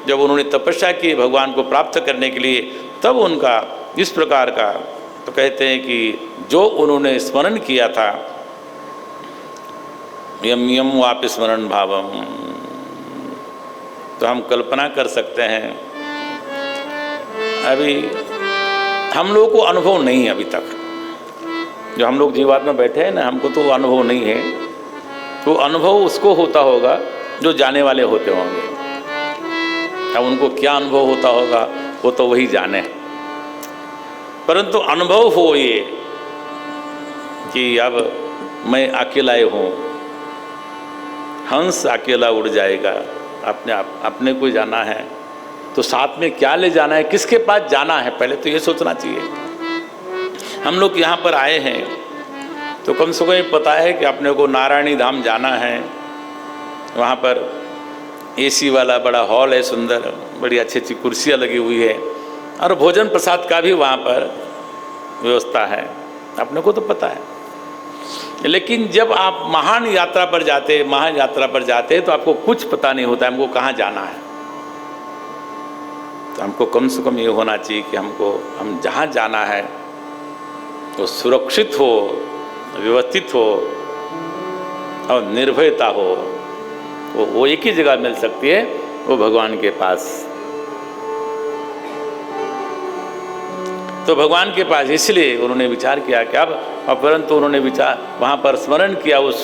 जब उन्होंने तपस्या की भगवान को प्राप्त करने के लिए, तब उनका इस प्रकार का, तो कहते हैं कि जो उन्होंने स्मरण किया था, यम यम वापि स्मरण भावम, तो हम कल्पना कर सकते हैं। अभी हम लोगों को अनुभव नहीं है अभी तक, जो हम लोग जीवात्मा बैठे हैं ना, हमको तो अनुभव नहीं है। तो अनुभव उसको होता होगा जो जाने वाले होते होंगे। अब उनको क्या अनुभव होता होगा वो तो वही जाने। परंतु अनुभव हो ये कि अब मैं अकेला ही हूँ, हंस अकेला उड़ जाएगा, अपने को जाना है तो साथ में क्या ले जाना है, किसके पास जाना है, पहले तो ये सोचना चाहिए। हम लोग यहाँ पर आए हैं तो कम से कम पता है कि अपने को नारायणी धाम जाना है। वहाँ पर एसी वाला बड़ा हॉल है, सुंदर, बड़ी अच्छी अच्छी कुर्सियाँ लगी हुई है, और भोजन प्रसाद का भी वहाँ पर व्यवस्था है, अपने को तो पता है। लेकिन जब आप महान यात्रा पर जाते तो आपको कुछ पता नहीं होता हमको कहाँ जाना है। तो हमको कम से कम ये होना चाहिए कि हम जहाँ जाना है वो सुरक्षित हो, व्यवस्थित हो और निर्भयता हो। वो एक ही जगह मिल सकती है, वो भगवान के पास। तो भगवान के पास इसलिए उन्होंने विचार किया कि अब, परंतु उन्होंने विचार वहाँ पर स्मरण किया उस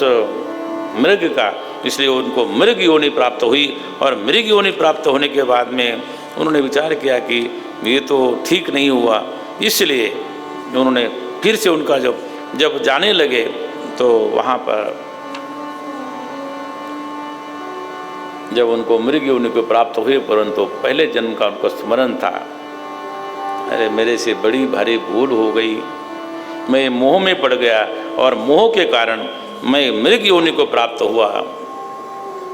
मृग का, इसलिए उनको मृग योनि प्राप्त हुई। और मृग योनि प्राप्त होने के बाद में उन्होंने विचार किया कि ये तो ठीक नहीं हुआ, इसलिए उन्होंने फिर से उनका जब जाने लगे तो वहाँ पर जब उनको मृग योनि को प्राप्त हुए, परंतु पहले जन्म का उनको स्मरण था, अरे मेरे से बड़ी भारी भूल हो गई, मैं मोह में पड़ गया और मोह के कारण मैं मृग योनि को प्राप्त हुआ।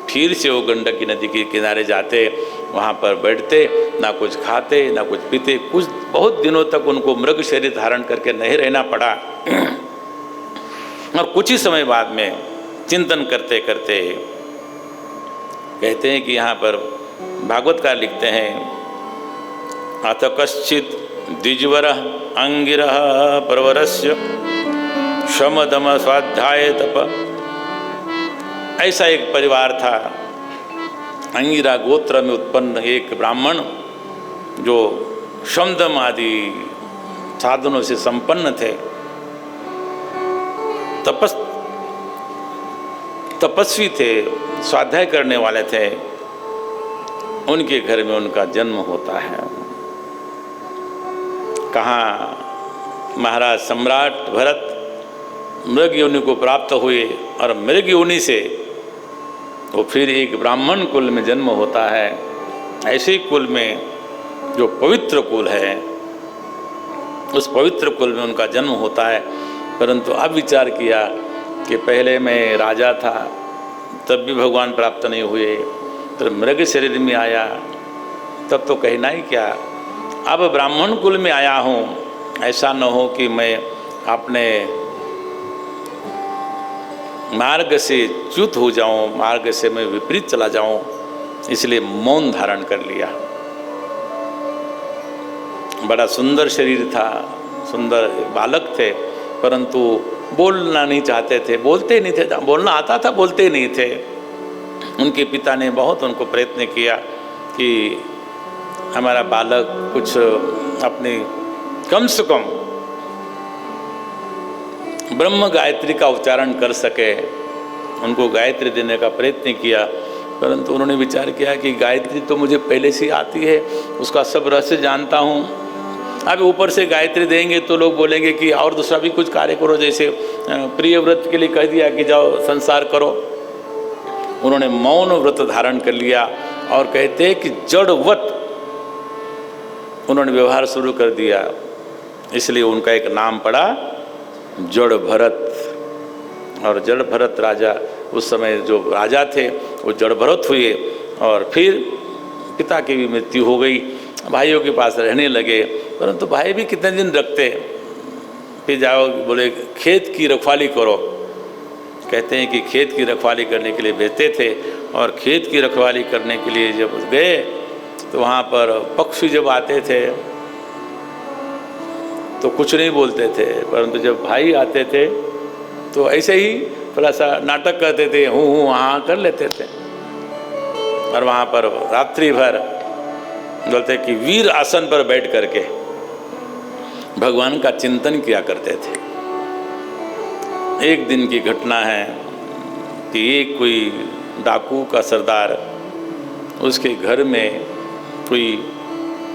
फिर से वो गंडकी नदी के किनारे जाते, वहाँ पर बैठते, ना कुछ खाते ना कुछ पीते। बहुत दिनों तक उनको मृग शरीर धारण करके नहीं रहना पड़ा। और कुछ ही समय बाद में चिंतन करते करते कहते हैं कि यहाँ पर भागवतकार लिखते हैं, अथ कश्चित द्विजवरः अंगिरः परवरस्य शमदम स्वाध्याय तप। ऐसा एक परिवार था, अंगिरा गोत्र में उत्पन्न एक ब्राह्मण जो शमदम आदि साधनों से संपन्न थे, तपस्वी थे, स्वाध्याय करने वाले थे। उनके घर में उनका जन्म होता है। कहाँ महाराज सम्राट भरत मृग योनि को प्राप्त हुए, और मृग योनि से वो फिर एक ब्राह्मण कुल में जन्म होता है। ऐसे कुल में जो पवित्र कुल है, उस पवित्र कुल में उनका जन्म होता है। परंतु अब विचार किया कि पहले मैं राजा था तब भी भगवान प्राप्त नहीं हुए, तो मृग शरीर में आया, तब तो कहना ही क्या। अब ब्राह्मण कुल में आया हूँ, ऐसा न हो कि मैं अपने मार्ग से च्युत हो जाऊं, मार्ग से मैं विपरीत चला जाऊं, इसलिए मौन धारण कर लिया। बड़ा सुंदर शरीर था, सुंदर बालक थे, परंतु बोलना नहीं चाहते थे, बोलते नहीं थे। बोलना आता था, बोलते नहीं थे। उनके पिता ने बहुत उनको प्रयत्न किया कि हमारा बालक कुछ अपनी कम से कम ब्रह्म गायत्री का उच्चारण कर सके। उनको गायत्री देने का प्रयत्न किया, परंतु उन्होंने विचार किया कि गायत्री तो मुझे पहले से आती है, उसका सब रहस्य जानता हूँ। अब ऊपर से गायत्री देंगे तो लोग बोलेंगे कि और दूसरा भी कुछ कार्य करो, जैसे प्रिय व्रत के लिए कह दिया कि जाओ संसार करो। उन्होंने मौन व्रत धारण कर लिया और कहते हैं कि जड़वत उन्होंने व्यवहार शुरू कर दिया। इसलिए उनका एक नाम पड़ा जड़ भरत। और जड़ भरत राजा, उस समय जो राजा थे वो जड़ भरत हुए, और फिर पिता की भी मृत्यु हो गई। भाइयों के पास रहने लगे, परंतु भाई भी कितने दिन रखते। फिर जाओ, बोले खेत की रखवाली करो। कहते हैं कि खेत की रखवाली करने के लिए भेजते थे, और खेत की रखवाली करने के लिए जब गए तो वहाँ पर पक्षी जब आते थे तो कुछ नहीं बोलते थे, परंतु जब भाई आते थे तो ऐसे ही थोड़ा सा नाटक करते थे, हूँ हाँ कर लेते थे। और वहाँ पर रात्रि भर बोलते कि वीर आसन पर बैठ करके भगवान का चिंतन किया करते थे। एक दिन की घटना है कि एक कोई डाकू का सरदार, उसके घर में कोई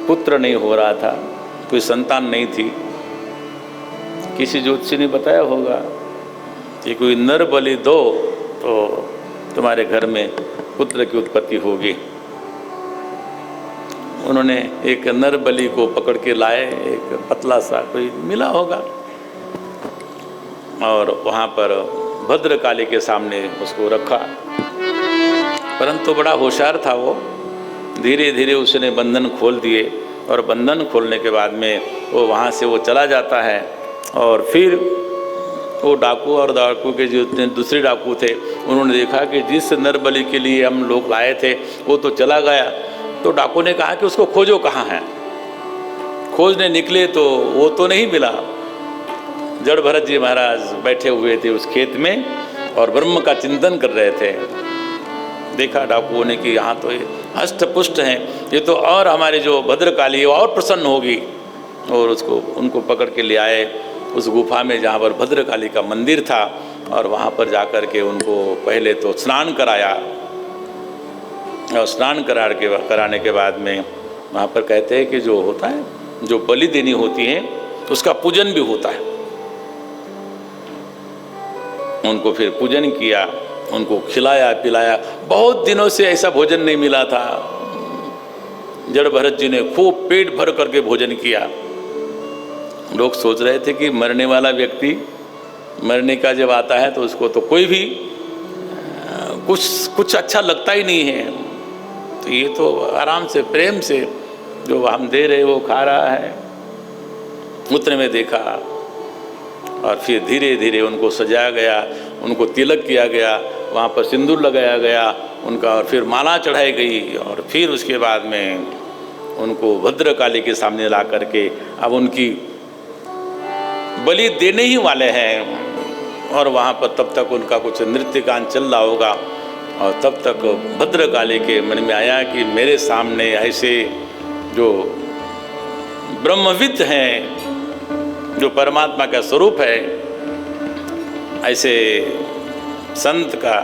पुत्र नहीं हो रहा था, कोई संतान नहीं थी। किसी ज्योतिषी ने बताया होगा कि कोई नर बलि दो तो तुम्हारे घर में पुत्र की उत्पत्ति होगी। उन्होंने एक नर बलि को पकड़ के लाए, एक पतला सा कोई मिला होगा, और वहाँ पर भद्रकाली के सामने उसको रखा। परंतु बड़ा होशियार था वो, धीरे धीरे उसने बंधन खोल दिए, और बंधन खोलने के बाद में वो वहाँ से वो चला जाता है। और फिर वो डाकू और डाकू के जो दूसरे डाकू थे, उन्होंने देखा कि जिस नर बलि के लिए हम लोग लाए थे वो तो चला गया। तो डाकू ने कहा कि उसको खोजो कहाँ है। खोजने निकले तो वो तो नहीं मिला। जड़ भरत जी महाराज बैठे हुए थे उस खेत में और ब्रह्म का चिंतन कर रहे थे। देखा डाकुओं ने कि यहाँ तो ये हष्ट पुष्ट हैं, ये तो और हमारे जो भद्रकाली है वो और प्रसन्न होगी। और उसको उनको पकड़ के ले आए उस गुफा में जहाँ पर भद्रकाली का मंदिर था, और वहाँ पर जा कर के उनको पहले तो स्नान कराया, और स्नान कराने के बाद में वहाँ पर कहते हैं कि जो होता है, जो बलि देनी होती है उसका पूजन भी होता है। उनको फिर पूजन किया, उनको खिलाया पिलाया। बहुत दिनों से ऐसा भोजन नहीं मिला था। जड़ भरत जी ने खूब पेट भर करके भोजन किया। लोग सोच रहे थे कि मरने वाला व्यक्ति मरने का जब आता है तो उसको तो कोई भी कुछ अच्छा लगता ही नहीं है, तो ये तो आराम से प्रेम से जो हम दे रहे वो खा रहा है। उतने में देखा, और फिर धीरे धीरे उनको सजाया गया, उनको तिलक किया गया, वहाँ पर सिंदूर लगाया गया उनका, और फिर माला चढ़ाई गई। और फिर उसके बाद में उनको भद्रकाली के सामने ला करके अब उनकी बलि देने ही वाले हैं। और वहाँ पर तब तक उनका कुछ नृत्य गान चल रहा होगा, और तब तक भद्रकाली के मन में आया कि मेरे सामने ऐसे जो ब्रह्मविद हैं, जो परमात्मा का स्वरूप है, ऐसे संत का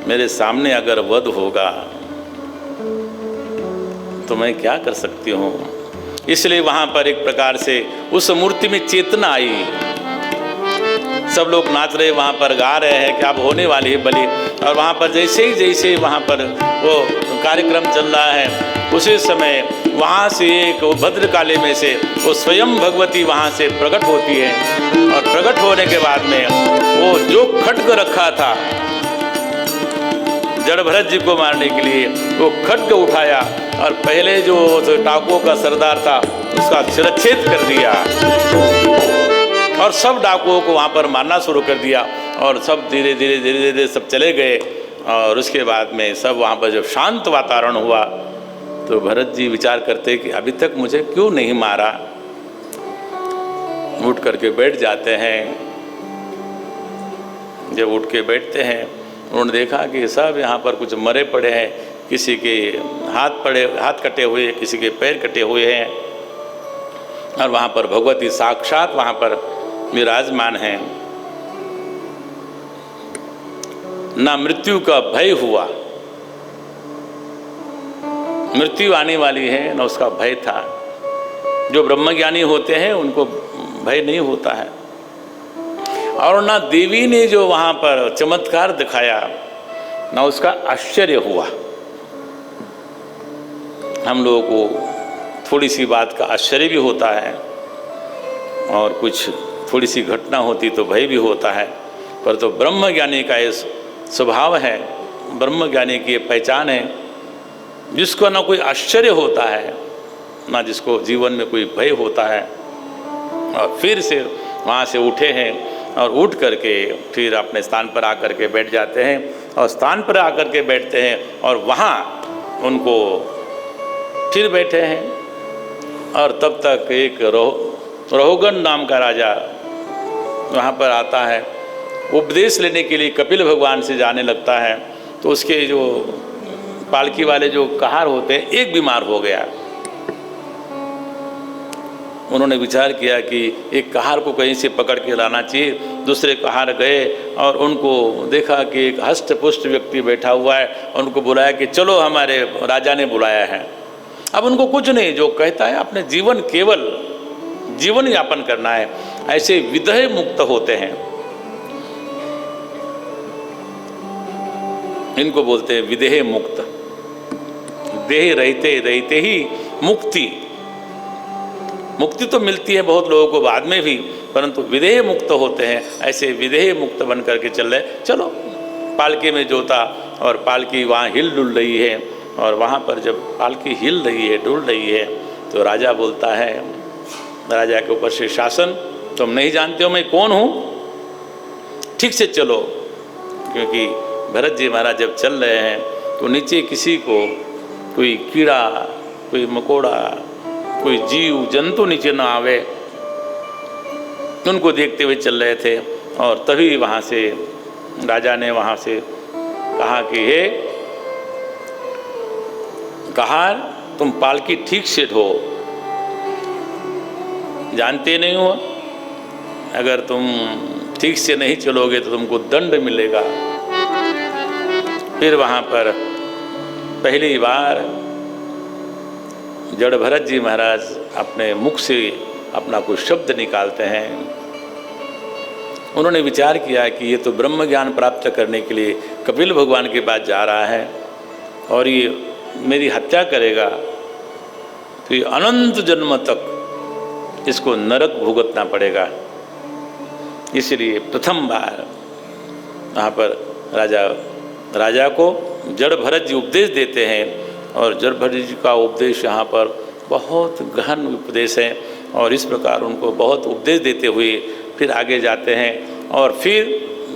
मेरे सामने अगर वध होगा तो मैं क्या कर सकती हूँ। इसलिए वहाँ पर एक प्रकार से उस मूर्ति में चेतना आई। सब लोग नाच रहे, वहाँ पर गा रहे हैं कि अब होने वाली है बलि। और वहाँ पर जैसे वहाँ पर वो कार्यक्रम चल रहा है, उसी समय वहाँ से एक भद्रकाली में से वो स्वयं भगवती वहाँ से प्रकट होती है। और प्रकट होने के बाद में वो जो खड्ग रखा था, जड़ भरत जी को मारने के लिए वो खड्ग उठाया और पहले जो डाकुओं का सरदार था उसका शिरच्छेद कर दिया और सब डाकुओं को वहाँ पर मारना शुरू कर दिया और सब धीरे धीरे धीरे धीरे सब चले गए। और उसके बाद में सब वहाँ पर जब शांत वातावरण हुआ तो भरत जी विचार करते कि अभी तक मुझे क्यों नहीं मारा। उठ करके बैठ जाते हैं। जब उठ के बैठते हैं उन्होंने देखा कि सब यहाँ पर कुछ मरे पड़े हैं, किसी के हाथ कटे हुए, किसी के पैर कटे हुए हैं और वहाँ पर भगवती साक्षात वहाँ पर विराजमान हैं। ना मृत्यु का भय हुआ, मृत्यु आने वाली है न उसका भय था। जो ब्रह्मज्ञानी होते हैं उनको भय नहीं होता है। और ना देवी ने जो वहाँ पर चमत्कार दिखाया ना उसका आश्चर्य हुआ। हम लोगों को थोड़ी सी बात का आश्चर्य भी होता है और कुछ थोड़ी सी घटना होती तो भय भी होता है, पर तो ब्रह्मज्ञानी का ये स्वभाव है, ब्रह्मज्ञानी की ये पहचान है, जिसको ना कोई आश्चर्य होता है ना जिसको जीवन में कोई भय होता है। और फिर से वहाँ से उठे हैं और उठ करके फिर अपने स्थान पर आकर के बैठ जाते हैं और स्थान पर आकर के बैठते हैं और वहाँ उनको फिर बैठे हैं। और तब तक एक रहोगन नाम का राजा वहाँ पर आता है, उपदेश लेने के लिए कपिल भगवान से जाने लगता है। तो उसके जो पालकी वाले जो कहार होते हैं एक बीमार हो गया। उन्होंने विचार किया कि एक कहार को कहीं से पकड़ के लाना चाहिए। दूसरे कहार गए और उनको देखा कि एक हष्ट पुष्ट व्यक्ति बैठा हुआ है और उनको बुलाया कि चलो हमारे राजा ने बुलाया है। अब उनको कुछ नहीं, जो कहता है अपने जीवन केवल जीवन यापन करना है, ऐसे विदेह मुक्त होते हैं। इनको बोलते हैं विदेह मुक्त। देह रहते रहते ही मुक्ति तो मिलती है बहुत लोगों को बाद में भी, परंतु विदेह मुक्त होते हैं। ऐसे विदेह मुक्त बन करके चल रहे। चलो पालकी में जोता और पालकी वहाँ हिल डुल रही है और वहाँ पर जब पालकी हिल रही है डुल रही है तो राजा बोलता है, राजा के ऊपर से शासन, तुम नहीं जानते हो मैं कौन हूँ, ठीक से चलो। क्योंकि भरत जी महाराज जब चल रहे हैं तो नीचे किसी को कोई कीड़ा, कोई मकोड़ा, कोई जीव जंतु नीचे न आवे, उनको देखते हुए चल रहे थे। और तभी वहाँ से राजा ने वहाँ से कहा कि हे कहार, तुम पालकी ठीक से ढो, जानते नहीं हो अगर तुम ठीक से नहीं चलोगे तो तुमको दंड मिलेगा। फिर वहाँ पर पहली बार जड़ भरत जी महाराज अपने मुख से अपना कोई शब्द निकालते हैं। उन्होंने विचार किया कि ये तो ब्रह्म ज्ञान प्राप्त करने के लिए कपिल भगवान के पास जा रहा है और ये मेरी हत्या करेगा तो ये अनंत जन्म तक इसको नरक भुगतना पड़ेगा। इसलिए प्रथम बार वहाँ पर राजा को जड़ भरत जी उपदेश देते हैं और जड़ भरत जी का उपदेश यहाँ पर बहुत गहन उपदेश है। और इस प्रकार उनको बहुत उपदेश देते हुए फिर आगे जाते हैं और फिर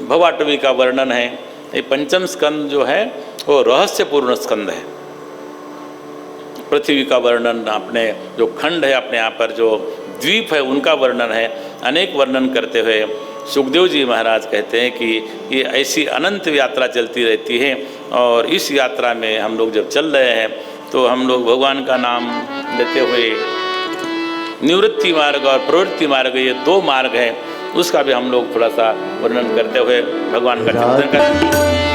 भवाटवी का वर्णन है। ये पंचम स्कंद जो है वो रहस्यपूर्ण स्कंद है। पृथ्वी का वर्णन, अपने जो खंड है अपने यहाँ पर जो द्वीप है उनका वर्णन है। अनेक वर्णन करते हुए सुखदेव जी महाराज कहते हैं कि ये ऐसी अनंत यात्रा चलती रहती है और इस यात्रा में हम लोग जब चल रहे हैं तो हम लोग भगवान का नाम लेते हुए निवृत्ति मार्ग और प्रवृत्ति मार्ग, ये दो मार्ग हैं, उसका भी हम लोग थोड़ा सा वर्णन करते हुए भगवान का चिंतन करें।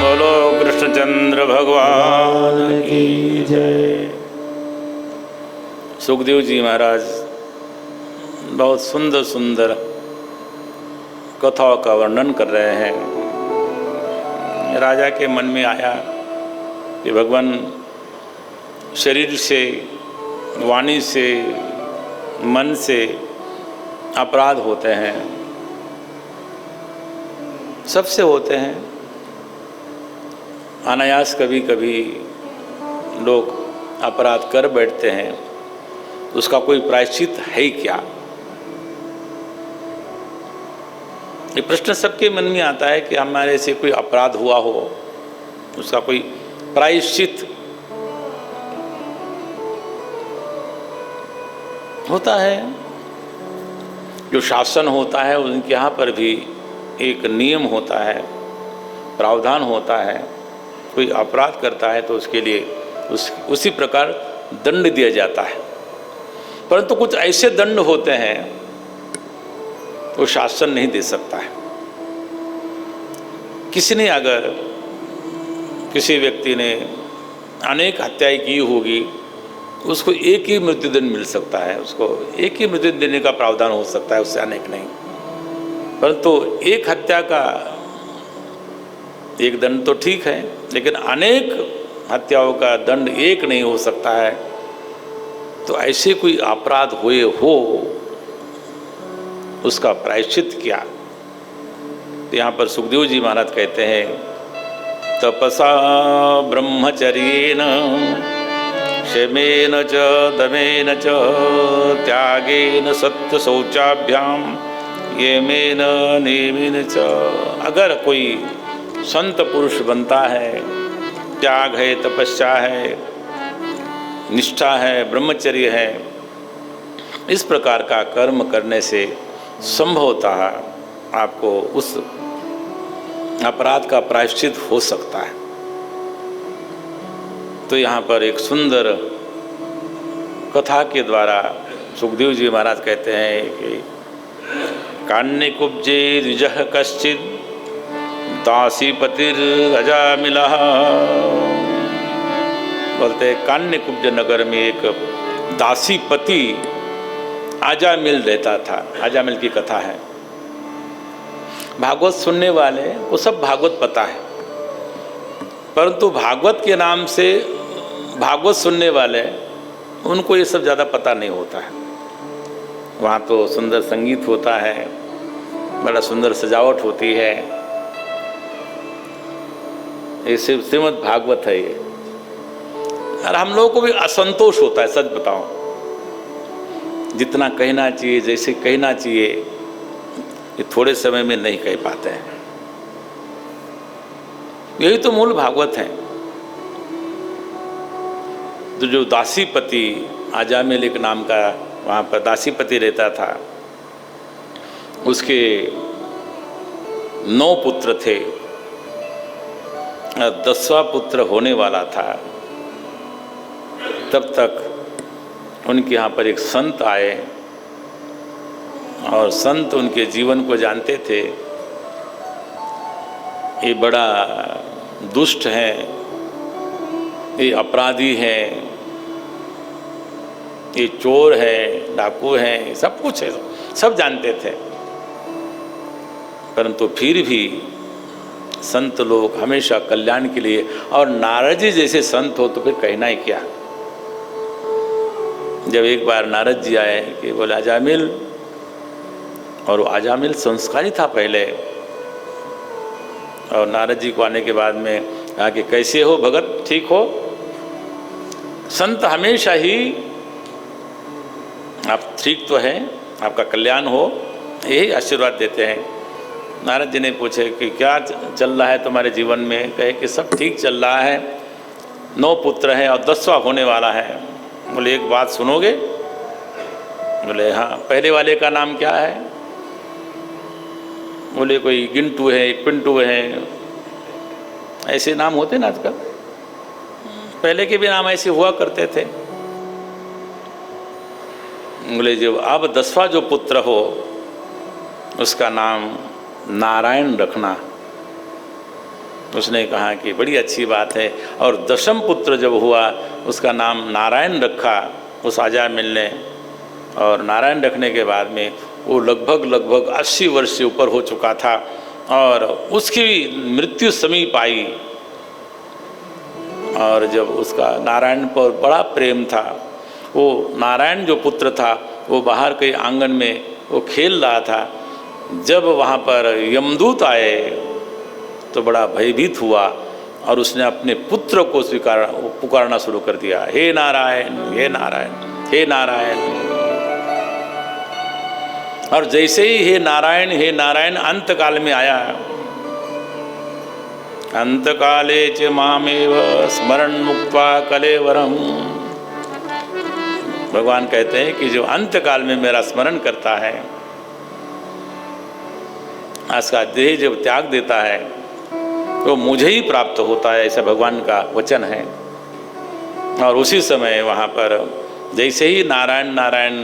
बोलो कृष्णचंद्र भगवान की जय। सुखदेव जी महाराज बहुत सुंदर सुंदर कथाओं का वर्णन कर रहे हैं। राजा के मन में आया कि भगवान शरीर से, वाणी से, मन से अपराध होते हैं, सबसे होते हैं अनायास कभी कभी लोग अपराध कर बैठते हैं, उसका कोई प्रायश्चित है क्या? ये प्रश्न सबके मन में आता है कि हमारे से कोई अपराध हुआ हो, उसका कोई प्रायश्चित होता है। जो शासन होता है उनके यहाँ पर भी एक नियम होता है, प्रावधान होता है। कोई अपराध करता है तो उसके लिए उसी प्रकार दंड दिया जाता है। परंतु कुछ ऐसे दंड होते हैं वो शासन नहीं दे सकता है। किसी व्यक्ति ने अनेक हत्याएं की होगी, उसको एक ही मृत्युदंड मिल सकता है, उसको एक ही मृत्युदंड देने का प्रावधान हो सकता है, उससे अनेक नहीं। परंतु एक हत्या का एक दंड तो ठीक है, लेकिन अनेक हत्याओं का दंड एक नहीं हो सकता है। तो ऐसे कोई अपराध हुए हो, उसका प्रायश्चित क्या? तो यहाँ पर सुखदेव जी महाराज कहते हैं, तपसा ब्रह्मचर्येन शमेन च दमेन च त्यागेन सत्य शौचाभ्याम यमेन नियमेन च। अगर कोई संत पुरुष बनता है, त्याग है, तपस्या है, निष्ठा है, ब्रह्मचर्य है, इस प्रकार का कर्म करने से संभवतः आपको उस अपराध का प्रायश्चित हो सकता है। तो यहाँ पर एक सुंदर कथा के द्वारा सुखदेव जी महाराज कहते हैं कि कान्यकुब्जे द्विजः कश्चित् दासीपतिरजामिलः। बोलते कान्यकुब्ज नगर में एक दासीपति अजामिल रहता था। अजामिल की कथा है। भागवत सुनने वाले को सब भागवत पता है, परंतु भागवत के नाम से भागवत सुनने वाले उनको ये सब ज़्यादा पता नहीं होता है। वहाँ तो सुंदर संगीत होता है, बड़ा सुंदर सजावट होती है। ये श्रीमद् भागवत है ये। और हम लोगों को भी असंतोष होता है, सच बताऊं। जितना कहना चाहिए, जैसे कहना चाहिए, ये थोड़े समय में नहीं कह पाते हैं। यही तो मूल भागवत है। तो जो दासीपति अजामिल एक नाम का वहाँ पर दासीपति रहता था, उसके 9 पुत्र थे, 10वां पुत्र होने वाला था। तब तक उनके यहाँ पर एक संत आए और संत उनके जीवन को जानते थे। ये बड़ा दुष्ट है, ये अपराधी है, ये चोर है, डाकू है, सब कुछ है, सब जानते थे। परंतु फिर भी संत लोग हमेशा कल्याण के लिए, और नारद जी जैसे संत हो तो फिर कहना ही क्या। जब एक बार नारद जी आए कि बोले अजामिल, और अजामिल संस्कारी था पहले, और नारद जी को आने के बाद में कहा कि कैसे हो भगत, ठीक हो? संत हमेशा ही आप ठीक तो हैं, आपका कल्याण हो, यही आशीर्वाद देते हैं। नारद जी ने पूछे कि क्या चल रहा है तुम्हारे जीवन में? कहे कि सब ठीक चल रहा है, 9 पुत्र हैं और 10वां होने वाला है। बोले एक बात सुनोगे? बोले हाँ। पहले वाले का नाम क्या है? बोले कोई गिंटू है, एक पिंटू है, ऐसे नाम होते ना आजकल। पहले के भी नाम ऐसे हुआ करते थे। बोले जब अब 10वां जो पुत्र हो उसका नाम नारायण रखना। उसने कहा कि बड़ी अच्छी बात है। और 10वां पुत्र जब हुआ उसका नाम नारायण रखा उस अजामिल ने। और नारायण रखने के बाद में वो लगभग 80 वर्ष से ऊपर हो चुका था और उसकी मृत्यु समीप आई। और जब उसका नारायण पर बड़ा प्रेम था, वो नारायण जो पुत्र था वो बाहर के आंगन में वो खेल रहा था। जब वहाँ पर यमदूत आए तो बड़ा भयभीत हुआ और उसने अपने पुत्र को पुकारना शुरू कर दिया, हे नारायण हे नारायण हे नारायण। और जैसे ही हे नारायण अंत काल में आया, अंत काले च मामेव स्मरण मुक्त्वा कलेवरम। भगवान कहते हैं कि जो अंत काल में मेरा स्मरण करता है, उसका देह जब त्याग देता है तो मुझे ही प्राप्त होता है, ऐसा भगवान का वचन है। और उसी समय वहाँ पर जैसे ही नारायण नारायण,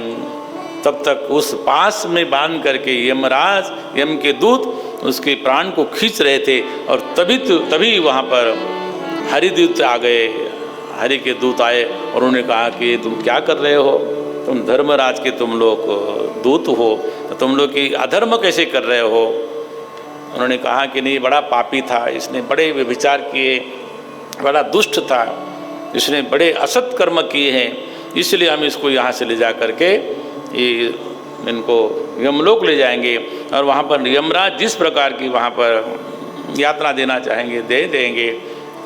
तब तक उस पास में बांध करके यमराज, यम के दूत उसके प्राण को खींच रहे थे। और तभी वहाँ पर हरिदूत आ गए, हरि के दूत आए और उन्होंने कहा कि तुम क्या कर रहे हो, तुम धर्मराज के तुम लोग दूत हो, तो तुम लोग की अधर्म कैसे कर रहे हो। उन्होंने कहा कि नहीं, बड़ा पापी था, इसने बड़े व्यभिचार किए, बड़ा दुष्ट था, इसने बड़े असत कर्म किए हैं, इसलिए हम इसको यहाँ से ले जा करके इनको यमलोक ले जाएंगे और वहाँ पर यमराज जिस प्रकार की वहाँ पर यातना देना चाहेंगे दे देंगे।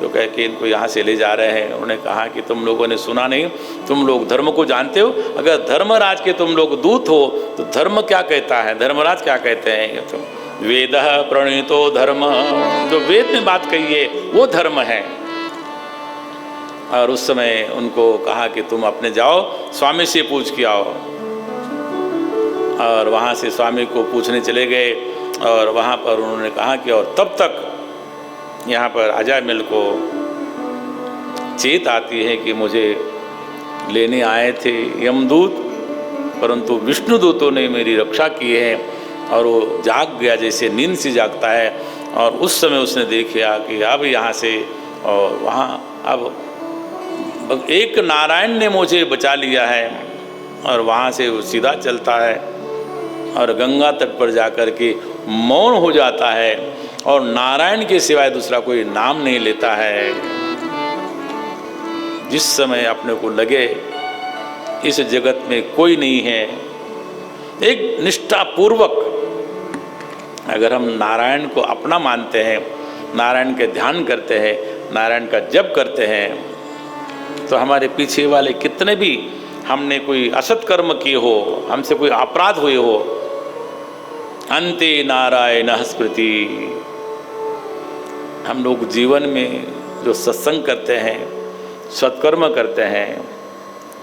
तो कह के इनको यहाँ से ले जा रहे हैं। उन्होंने कहा कि तुम लोगों ने सुना नहीं, तुम लोग धर्म को जानते हो, अगर धर्मराज के तुम लोग दूत हो तो धर्म क्या कहता है, धर्मराज क्या कहते हैं, तो वेदः प्रणीतो धर्म, जो वेद में बात कही है वो धर्म है। और उस समय उनको कहा कि तुम अपने जाओ स्वामी से पूछ के आओ। और वहाँ से स्वामी को पूछने चले गए और वहाँ पर उन्होंने कहा कि और तब तक यहाँ पर अजामिल को चेत आती है कि मुझे लेने आए थे यमदूत, परंतु विष्णुदूतों ने मेरी रक्षा की है। और वो जाग गया जैसे नींद से जागता है। और उस समय उसने देखा कि अब यहाँ से और वहाँ अब एक नारायण ने मुझे बचा लिया है। और वहाँ से वो सीधा चलता है और गंगा तट पर जाकर के मौन हो जाता है और नारायण के सिवाय दूसरा कोई नाम नहीं लेता है। जिस समय अपने को लगे इस जगत में कोई नहीं है, एक निष्ठापूर्वक अगर हम नारायण को अपना मानते हैं, नारायण के ध्यान करते हैं, नारायण का जप करते हैं, तो हमारे पीछे वाले कितने भी हमने कोई असत कर्म किए हो, हमसे कोई अपराध हुए हो, अंते नारायण स्मृति। हम लोग जीवन में जो सत्संग करते हैं, सत्कर्म करते हैं,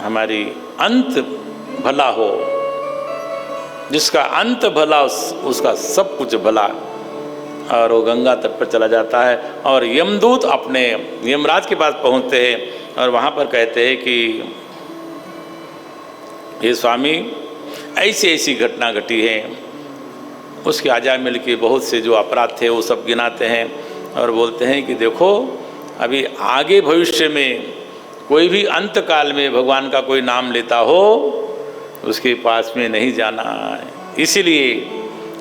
हमारी अंत भला हो, जिसका अंत भला उसका सब कुछ भला। और वो गंगा तट पर चला जाता है और यमदूत अपने यमराज के पास पहुंचते हैं और वहाँ पर कहते हैं कि हे स्वामी, ऐसी ऐसी घटना घटी है। उसके अजामिल के बहुत से जो अपराध थे वो सब गिनाते हैं और बोलते हैं कि देखो, अभी आगे भविष्य में कोई भी अंत काल में भगवान का कोई नाम लेता हो उसके पास में नहीं जाना है। इसीलिए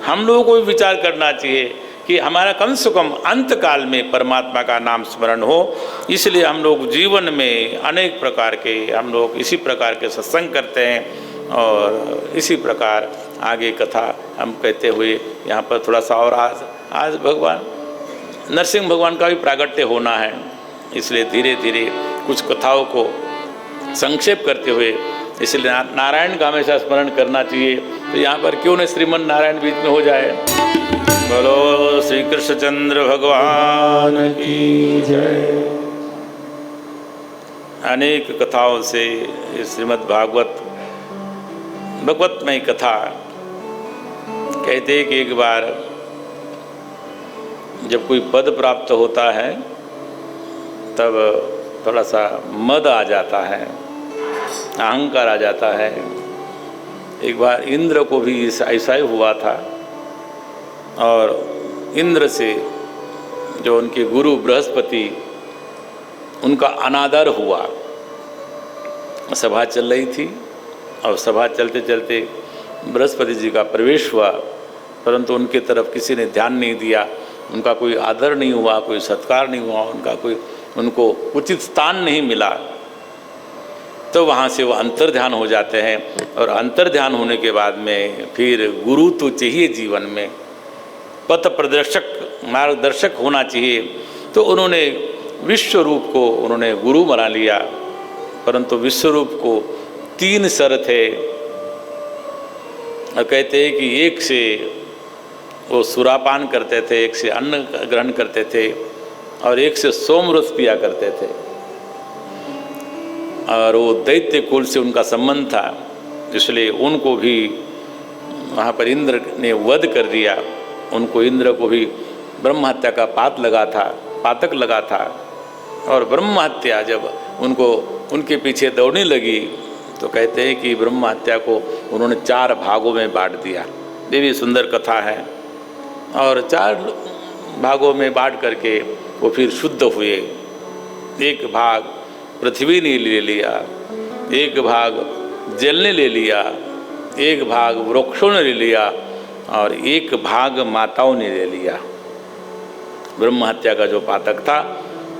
हम लोगों को भी विचार करना चाहिए कि हमारा कम से कम अंत काल में परमात्मा का नाम स्मरण हो। इसलिए हम लोग जीवन में अनेक प्रकार के हम लोग इसी प्रकार के सत्संग करते हैं और इसी प्रकार आगे कथा हम कहते हुए यहाँ पर थोड़ा सा। और आज भगवान नरसिंह भगवान का भी प्रागट्य होना है, इसलिए धीरे धीरे कुछ कथाओं को संक्षेप करते हुए, इसलिए नारायण का हमेशा स्मरण करना चाहिए। तो यहाँ पर क्यों न श्रीमन नारायण बीच में हो जाए। बोलो श्री कृष्णचंद्र भगवान की जय। अनेक कथाओं से श्रीमद् भगवतमय कथा कहते कि एक बार जब कोई पद प्राप्त होता है तब थोड़ा सा मद आ जाता है, अहंकार आ जाता है। एक बार इंद्र को भी ऐसा ही हुआ था और इंद्र से जो उनके गुरु बृहस्पति, उनका अनादर हुआ। सभा चल रही थी और सभा चलते चलते बृहस्पति जी का प्रवेश हुआ, परंतु उनके तरफ किसी ने ध्यान नहीं दिया, उनका कोई आदर नहीं हुआ, कोई सत्कार नहीं हुआ, उनको उचित स्थान नहीं मिला। तो वहाँ से वो अंतर्ध्यान हो जाते हैं और अंतर्ध्यान होने के बाद में फिर गुरु तो चाहिए जीवन में, पथ प्रदर्शक मार्गदर्शक होना चाहिए। तो उन्होंने विश्वरूप को उन्होंने गुरु बना लिया, परंतु विश्वरूप को 3 सर थे। और कहते हैं कि एक से वो सुरापान करते थे, एक से अन्न ग्रहण करते थे और एक से सोमरस पिया करते थे। और वो दैत्य कुल से उनका संबंध था, इसलिए उनको भी वहाँ पर इंद्र ने वध कर दिया। उनको, इंद्र को भी ब्रह्म हत्या का पातक लगा था। और ब्रह्म हत्या जब उनको उनके पीछे दौड़ने लगी तो कहते हैं कि ब्रह्म हत्या को उन्होंने 4 भागों में बांट दिया। ये भी सुंदर कथा है। और 4 भागों में बांट करके वो फिर शुद्ध हुए। एक भाग पृथ्वी ने ले लिया, एक भाग जल ने ले लिया, एक भाग वृक्षों ने ले लिया और एक भाग माताओं ने ले लिया। ब्रह्म हत्या का जो पातक था,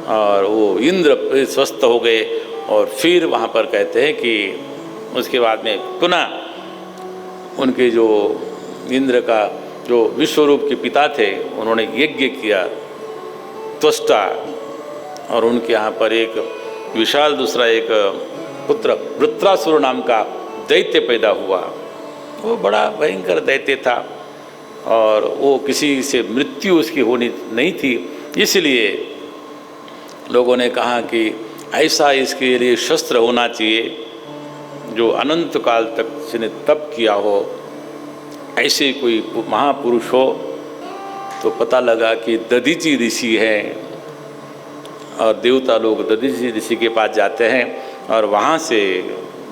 और वो इंद्र स्वस्थ हो गए। और फिर वहाँ पर कहते हैं कि उसके बाद में पुनः उनके जो इंद्र का जो विश्वरूप के पिता थे, उन्होंने यज्ञ किया त्वष्टा, और उनके यहाँ पर एक विशाल दूसरा एक पुत्र वृत्रासुर नाम का दैत्य पैदा हुआ। वो बड़ा भयंकर दैत्य था और वो किसी से मृत्यु उसकी होनी नहीं थी। इसलिए लोगों ने कहा कि ऐसा इसके लिए शस्त्र होना चाहिए जो अनंत काल तक जिसने तप किया हो, ऐसे कोई महापुरुष हो। तो पता लगा कि दधीचि ऋषि है, और देवता लोग दधीचि ऋषि के पास जाते हैं और वहाँ से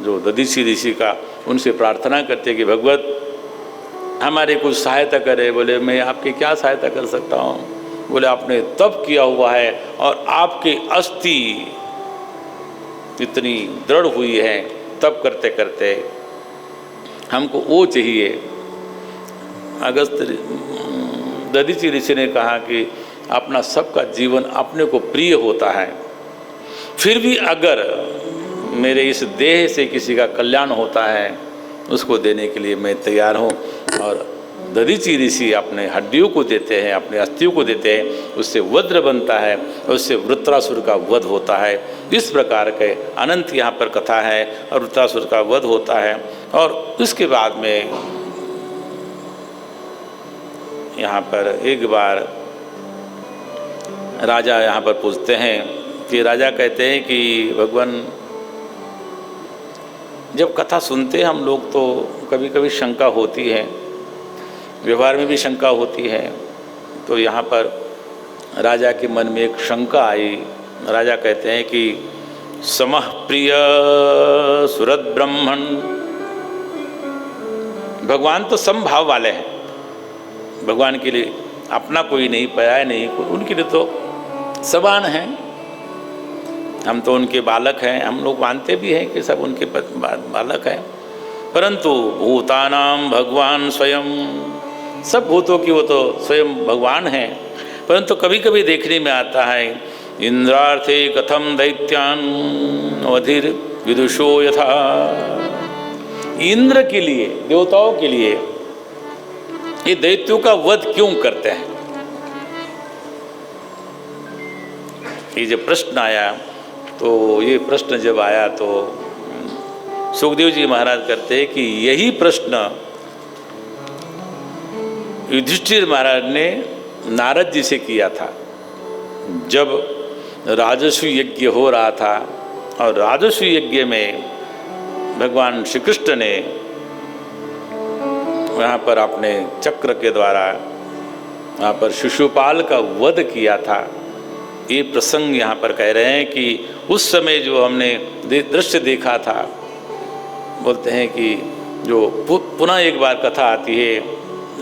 जो दधीचि ऋषि का उनसे प्रार्थना करते हैं कि भगवत हमारे कुछ सहायता करे। बोले मैं आपकी क्या सहायता कर सकता हूँ? बोले आपने तप किया हुआ है और आपकी अस्थि इतनी दृढ़ हुई है, तप करते करते हमको वो चाहिए। अगस्त दधीचि ऋषि ने कहा कि अपना सबका जीवन अपने को प्रिय होता है, फिर भी अगर मेरे इस देह से किसी का कल्याण होता है उसको देने के लिए मैं तैयार हूँ। और दधीचि ऋषि अपने हड्डियों को देते हैं, अपने अस्थियों को देते हैं, उससे वज्र बनता है, उससे वृत्रासुर का वध होता है। इस प्रकार के अनंत यहाँ पर कथा है और वृत्रासुर का वध होता है। और उसके बाद में यहाँ पर एक बार राजा यहाँ पर पूछते हैं कि राजा कहते हैं कि भगवान, जब कथा सुनते हैं हम लोग तो कभी कभी शंका होती है, व्यवहार में भी शंका होती है। तो यहाँ पर राजा के मन में एक शंका आई। राजा कहते हैं कि समः प्रिय सुरत ब्रह्मण, भगवान तो समभाव वाले हैं, भगवान के लिए अपना कोई नहीं, पराया नहीं, उनके लिए तो समान हैं। हम तो उनके बालक हैं, हम लोग मानते भी हैं कि सब उनके बालक हैं। परंतु भूतानां भगवान स्वयं, सब भूतों की वो तो स्वयं भगवान हैं। परंतु कभी कभी देखने में आता है इंद्रार्थे कथम दैत्यान अवधिर विदुषो यथा, इंद्र के लिए, देवताओं के लिए ये दैत्यों का वध क्यों करते हैं? ये जब प्रश्न आया, तो ये प्रश्न जब आया तो सुखदेव जी महाराज करते हैं कि यही प्रश्न युधिष्ठिर महाराज ने नारद जी से किया था जब राजस्व यज्ञ हो रहा था। और राजस्व यज्ञ में भगवान श्री कृष्ण ने वहाँ पर अपने चक्र के द्वारा वहाँ पर शिशुपाल का वध किया था। ये प्रसंग यहाँ पर कह रहे हैं कि उस समय जो हमने दृश्य देखा था, बोलते हैं कि जो पुनः एक बार कथा आती है,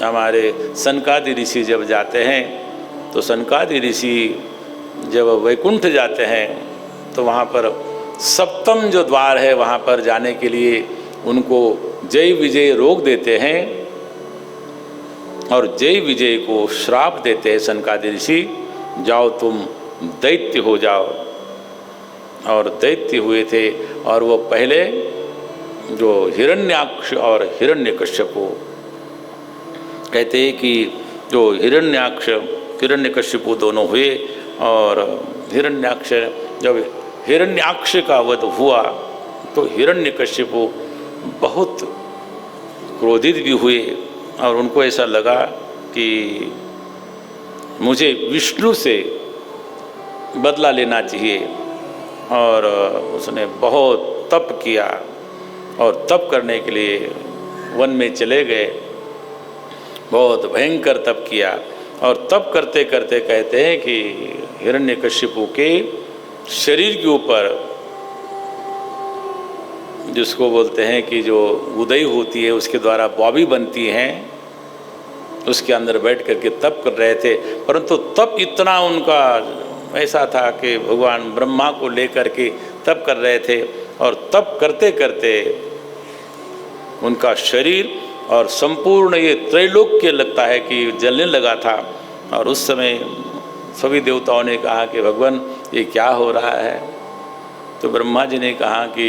हमारे सनकादि ऋषि जब जाते हैं तो सनकादि ऋषि जब वैकुंठ जाते हैं तो वहाँ पर सप्तम जो द्वार है वहाँ पर जाने के लिए उनको जय विजय रोक देते हैं और जय विजय को श्राप देते हैं सनकादि ऋषि, जाओ तुम दैत्य हो जाओ। और दैत्य हुए थे। और वो पहले जो हिरण्याक्ष और हिरण्यकश्यप को कहते हैं कि जो हिरण्याक्ष हिरण्यकशिपु दोनों हुए। और हिरण्याक्ष, जब हिरण्याक्ष का वध हुआ तो हिरण्यकशिपु बहुत क्रोधित भी हुए और उनको ऐसा लगा कि मुझे विष्णु से बदला लेना चाहिए। और उसने बहुत तप किया और तप करने के लिए वन में चले गए। बहुत भयंकर तप किया और तप करते करते कहते हैं कि हिरण्यकशिपु के शरीर के ऊपर, जिसको बोलते हैं कि जो उदय होती है उसके द्वारा बॉबी बनती हैं, उसके अंदर बैठ करके तप कर रहे थे। परंतु तप इतना उनका ऐसा था कि भगवान ब्रह्मा को लेकर के तप कर रहे थे और तप करते करते उनका शरीर और संपूर्ण ये त्रैलोक्य लगता है कि जलने लगा था। और उस समय सभी देवताओं ने कहा कि भगवान ये क्या हो रहा है। तो ब्रह्मा जी ने कहा कि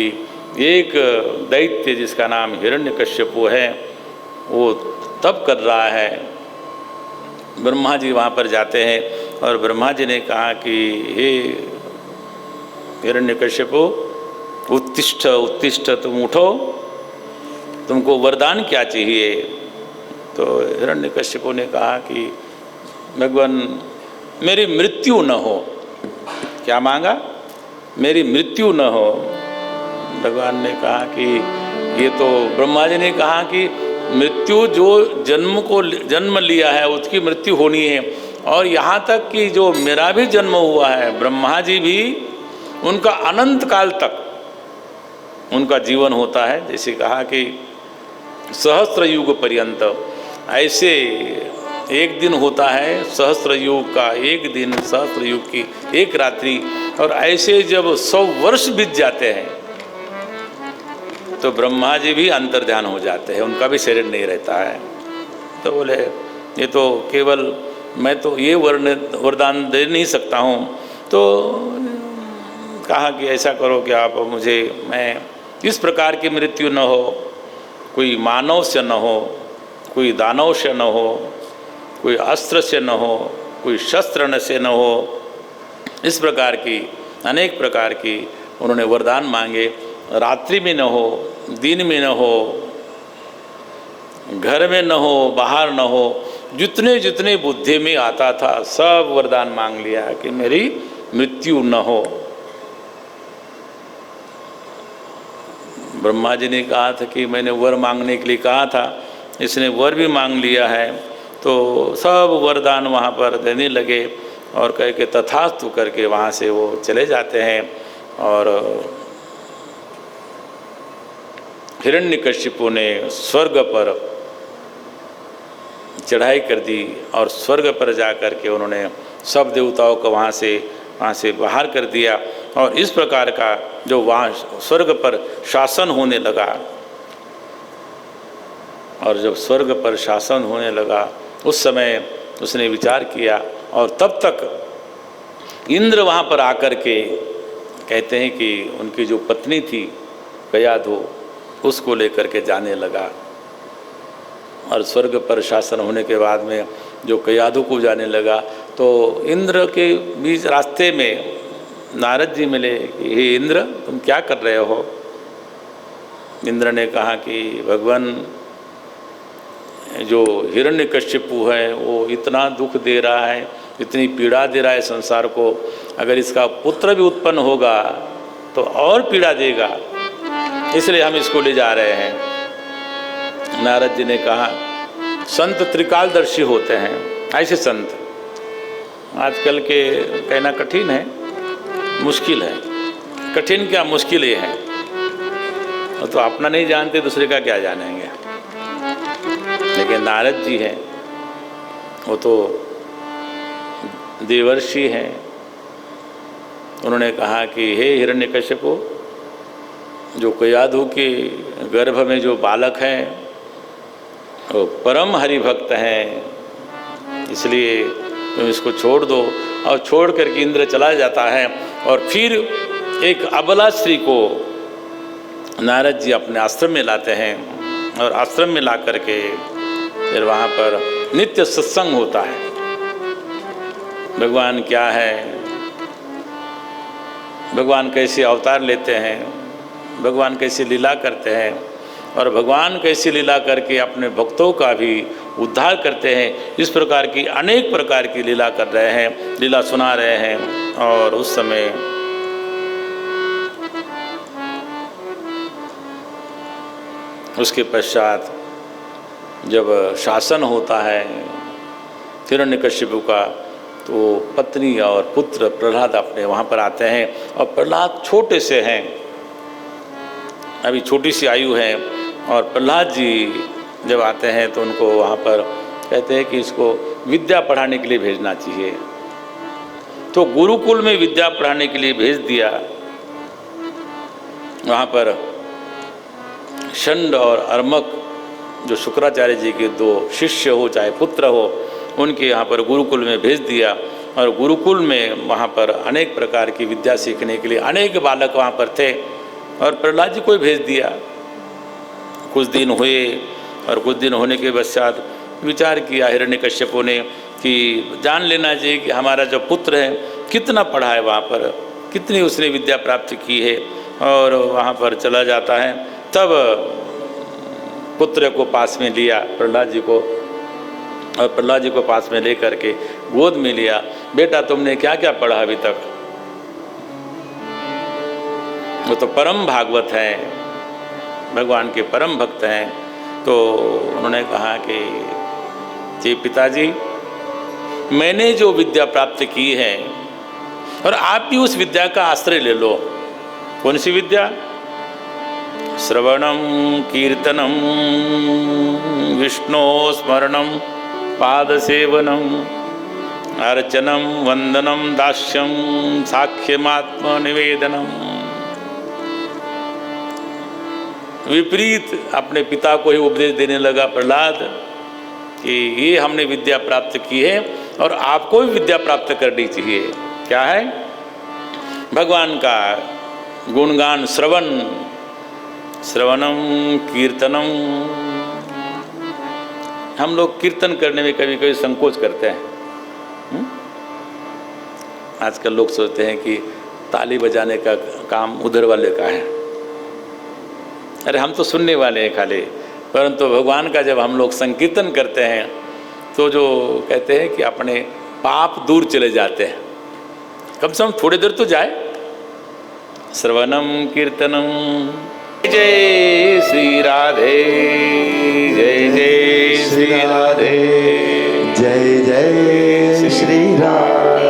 एक दैत्य जिसका नाम हिरण्यकश्यपु है वो तप कर रहा है। ब्रह्मा जी वहाँ पर जाते हैं और ब्रह्मा जी ने कहा कि हे हिरण्यकश्यपु, उत्तिष्ठ उत्तिष्ठ, तुम उठो, तुमको वरदान क्या चाहिए। तो हिरण्यकश्यपु ने कहा कि भगवान मेरी मृत्यु न हो। क्या मांगा? मेरी मृत्यु न हो। भगवान ने कहा कि ये तो ब्रह्मा जी ने कहा कि मृत्यु जो जन्म लिया है उसकी मृत्यु होनी है, और यहाँ तक कि जो मेरा भी जन्म हुआ है, ब्रह्मा जी भी उनका अनंत काल तक उनका जीवन होता है। जैसे कहा कि सहस्त्र युग पर्यंत, ऐसे एक दिन होता है सहस्त्र युग का एक दिन, सहस्त्र युग की एक रात्रि। और ऐसे जब 100 वर्ष बीत जाते हैं तो ब्रह्मा जी भी अंतर्ध्यान हो जाते हैं, उनका भी शरीर नहीं रहता है। तो बोले ये तो केवल मैं तो ये वरदान दे नहीं सकता हूँ। तो कहा कि ऐसा करो कि आप मुझे, मैं इस प्रकार की मृत्यु न हो, कोई मानव से न हो, कोई दानव से न हो, कोई अस्त्र से न हो, कोई शस्त्र से न हो, इस प्रकार की अनेक प्रकार की उन्होंने वरदान मांगे। रात्रि में न हो, दिन में न हो, घर में न हो, बाहर न हो, जितने जितने बुद्धि में आता था सब वरदान मांग लिया कि मेरी मृत्यु न हो। ब्रह्मा जी ने कहा था कि मैंने वर मांगने के लिए कहा था, इसने वर भी मांग लिया है। तो सब वरदान वहाँ पर देने लगे और कह के तथास्तु करके वहाँ से वो चले जाते हैं। और हिरण्यकशिपु ने स्वर्ग पर चढ़ाई कर दी और स्वर्ग पर जा कर के उन्होंने सब देवताओं को वहाँ से बाहर कर दिया। और इस प्रकार का जो वहाँ स्वर्ग पर शासन होने लगा, और जब स्वर्ग पर शासन होने लगा उस समय उसने विचार किया। और तब तक इंद्र वहाँ पर आकर के कहते हैं कि उनकी जो पत्नी थी कयाधु, उसको लेकर के जाने लगा। और स्वर्ग पर शासन होने के बाद में जो कयाधु को जाने लगा तो इंद्र के बीच रास्ते में नारद जी मिले कि हे इंद्र, तुम क्या कर रहे हो। इंद्र ने कहा कि भगवान, जो हिरण्यकशिपु है वो इतना दुख दे रहा है, इतनी पीड़ा दे रहा है संसार को, अगर इसका पुत्र भी उत्पन्न होगा तो और पीड़ा देगा, इसलिए हम इसको ले जा रहे हैं। नारद जी ने कहा संत त्रिकालदर्शी होते हैं, ऐसे संत आजकल के कहना कठिन है, मुश्किल है। कठिन क्या, मुश्किल ये है। तो अपना नहीं जानते दूसरे का क्या जानेंगे। लेकिन नारद जी हैं, वो तो देवर्षि हैं। उन्होंने कहा कि हे हिरण्यकशिपु, जो कयाधु के गर्भ में जो बालक हैं वो परम हरिभक्त हैं, इसलिए तुम इसको छोड़ दो। और छोड़ करके इंद्र चला जाता है। और फिर एक अबला स्त्री को नारद जी अपने आश्रम में लाते हैं, और आश्रम में ला करके फिर वहाँ पर नित्य सत्संग होता है। भगवान क्या है, भगवान कैसे अवतार लेते हैं, भगवान कैसे लीला करते हैं और भगवान कैसे लीला करके अपने भक्तों का भी उद्धार करते हैं। इस प्रकार की अनेक प्रकार की लीला कर रहे हैं, लीला सुना रहे हैं। और उस समय उसके पश्चात जब शासन होता है हिरण्यकशिपु का, तो पत्नी और पुत्र प्रहलाद अपने वहाँ पर आते हैं। और प्रहलाद छोटे से हैं, अभी छोटी सी आयु है, और प्रहलाद जी जब आते हैं तो उनको वहाँ पर कहते हैं कि इसको विद्या पढ़ाने के लिए भेजना चाहिए। तो गुरुकुल में विद्या पढ़ाने के लिए भेज दिया। वहाँ पर षंड और अर्मक जो शुक्राचार्य जी के दो शिष्य हो चाहे पुत्र हो, उनके यहाँ पर गुरुकुल में भेज दिया। और गुरुकुल में वहाँ पर अनेक प्रकार की विद्या सीखने के लिए अनेक बालक वहाँ पर थे, और प्रहलाद जी को भेज दिया। कुछ दिन हुए और कुछ दिन होने के पश्चात विचार किया हिरण्यकश्यपु ने कि जान लेना चाहिए कि हमारा जो पुत्र है कितना पढ़ा है, वहाँ पर कितनी उसने विद्या प्राप्त की है। और वहाँ पर चला जाता है, तब पुत्र को पास में लिया प्रहलाद जी को, और प्रहलाद जी को पास में ले करके गोद में लिया। बेटा तुमने क्या क्या पढ़ा अभी तक? वो तो परम भागवत हैं, भगवान के परम भक्त हैं। तो उन्होंने कहा कि जी पिताजी, मैंने जो विद्या प्राप्त की है और आप भी उस विद्या का आश्रय ले लो। कौन सी विद्या? श्रवणम कीर्तनम विष्णु स्मरणम पाद सेवनम अर्चनम वंदनम दास्यम साक्ष्यमात्म निवेदनम। विपरीत अपने पिता को ही उपदेश देने लगा प्रहलाद कि ये हमने विद्या प्राप्त की है और आपको भी विद्या प्राप्त करनी चाहिए। क्या है? भगवान का गुणगान श्रवण, श्रवणम कीर्तनम। हम लोग कीर्तन करने में कभी कभी संकोच करते हैं। आजकल लोग सोचते हैं कि ताली बजाने का काम उधर वाले का है, अरे हम तो सुनने वाले हैं खाली। परंतु भगवान का जब हम लोग संकीर्तन करते हैं तो जो कहते हैं कि अपने पाप दूर चले जाते हैं, कम से कम थोड़ी देर तो जाए। श्रवणम कीर्तनम। जय श्री राधे, जय जय श्री राधे, जय जय श्री राधे।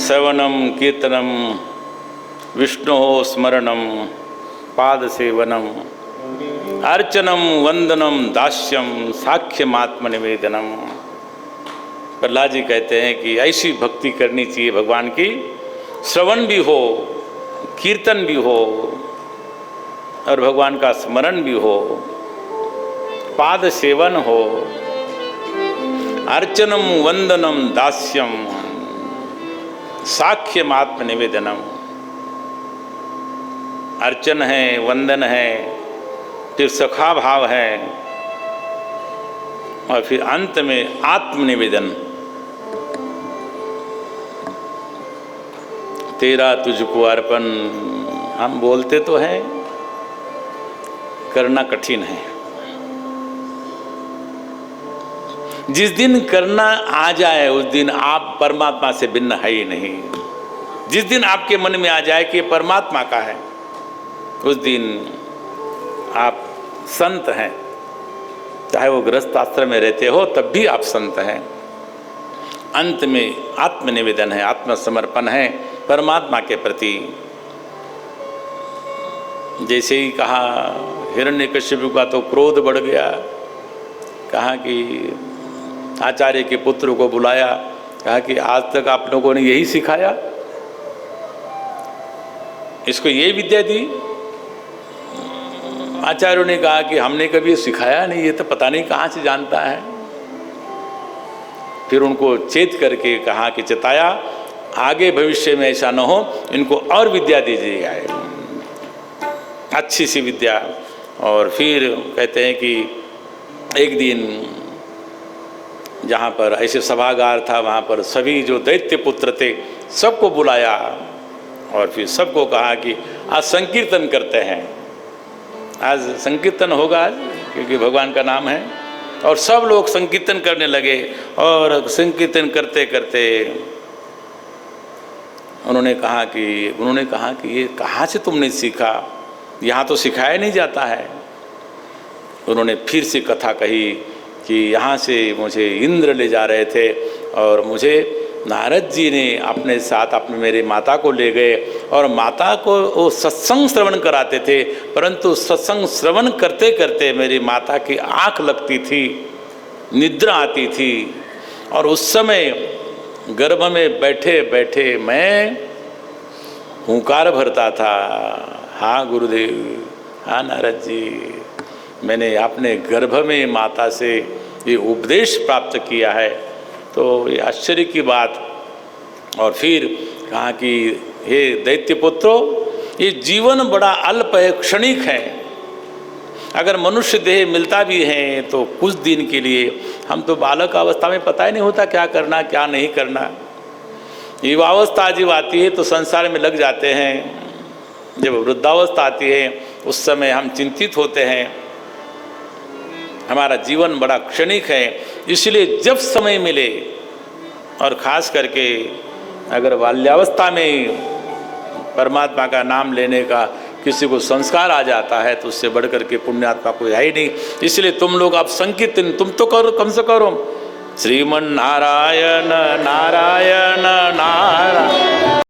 श्रवणम कीर्तनम विष्णु स्मरणम पाद सेवनम अर्चनम वंदनम दास्यम साक्ष्यमात्म निवेदनम। प्रहलाद जी कहते हैं कि ऐसी भक्ति करनी चाहिए भगवान की, श्रवण भी हो, कीर्तन भी हो और भगवान का स्मरण भी हो, पाद सेवन हो, अर्चनम वंदनम दास्यम साक्ष्यमात्म निवेदनम। अर्चन है, वंदन है, फिर सखा भाव है और फिर अंत में आत्मनिवेदन। तेरा तुझको अर्पण। हम बोलते तो हैं, करना कठिन है। जिस दिन करना आ जाए उस दिन आप परमात्मा से भिन्न है ही नहीं। जिस दिन आपके मन में आ जाए कि परमात्मा का है, उस दिन आप संत हैं। चाहे वो गृहस्थ आश्रम में रहते हो तब भी आप संत हैं। अंत में आत्मनिवेदन है, आत्मसमर्पण है परमात्मा के प्रति। जैसे ही कहा हिरण्यकशिपु का तो क्रोध बढ़ गया। कहा कि आचार्य के पुत्र को बुलाया, कहा कि आज तक आप लोगों ने यही सिखाया, इसको यही विद्या दी। आचार्यों ने कहा कि हमने कभी सिखाया नहीं, ये तो पता नहीं कहाँ से जानता है। फिर उनको चेत करके कहा कि चेताया, आगे भविष्य में ऐसा न हो, इनको और विद्या दीजिएगा, अच्छी सी विद्या। और फिर कहते हैं कि एक दिन जहाँ पर ऐसे सभागार था, वहाँ पर सभी जो दैत्य पुत्र थे सबको बुलाया और फिर सबको कहा कि आज संकीर्तन करते हैं, आज संकीर्तन होगा आज, क्योंकि भगवान का नाम है। और सब लोग संकीर्तन करने लगे और संकीर्तन करते करते उन्होंने कहा कि ये कहाँ से तुमने सीखा, यहाँ तो सिखाया नहीं जाता है। उन्होंने फिर से कथा कही कि यहाँ से मुझे इंद्र ले जा रहे थे और मुझे नारद जी ने अपने साथ अपने मेरे माता को ले गए और माता को वो सत्संग श्रवण कराते थे, परंतु सत्संग श्रवण करते करते मेरी माता की आँख लगती थी, निद्रा आती थी और उस समय गर्भ में बैठे बैठे मैं हुंकार भरता था, हाँ गुरुदेव, हाँ नारद जी, मैंने अपने गर्भ में माता से ये उपदेश प्राप्त किया है। तो ये आश्चर्य की बात। और फिर कहा कि हे दैत्यपुत्रो, ये जीवन बड़ा अल्प है, क्षणिक है। अगर मनुष्य देह मिलता भी है तो कुछ दिन के लिए, हम तो बालक अवस्था में पता ही नहीं होता क्या करना क्या नहीं करना। युवावस्था जब आती है तो संसार में लग जाते हैं, जब वृद्धावस्था आती है उस समय हम चिंतित होते हैं। हमारा जीवन बड़ा क्षणिक है, इसलिए जब समय मिले, और ख़ास करके अगर बाल्यावस्था में परमात्मा का नाम लेने का किसी को संस्कार आ जाता है तो उससे बढ़कर के पुण्यात्मा कोई है ही नहीं। इसलिए तुम लोग आप संकीर्तन तुम तो करो, कम से करो, श्रीमन नारायण नारायण नारायण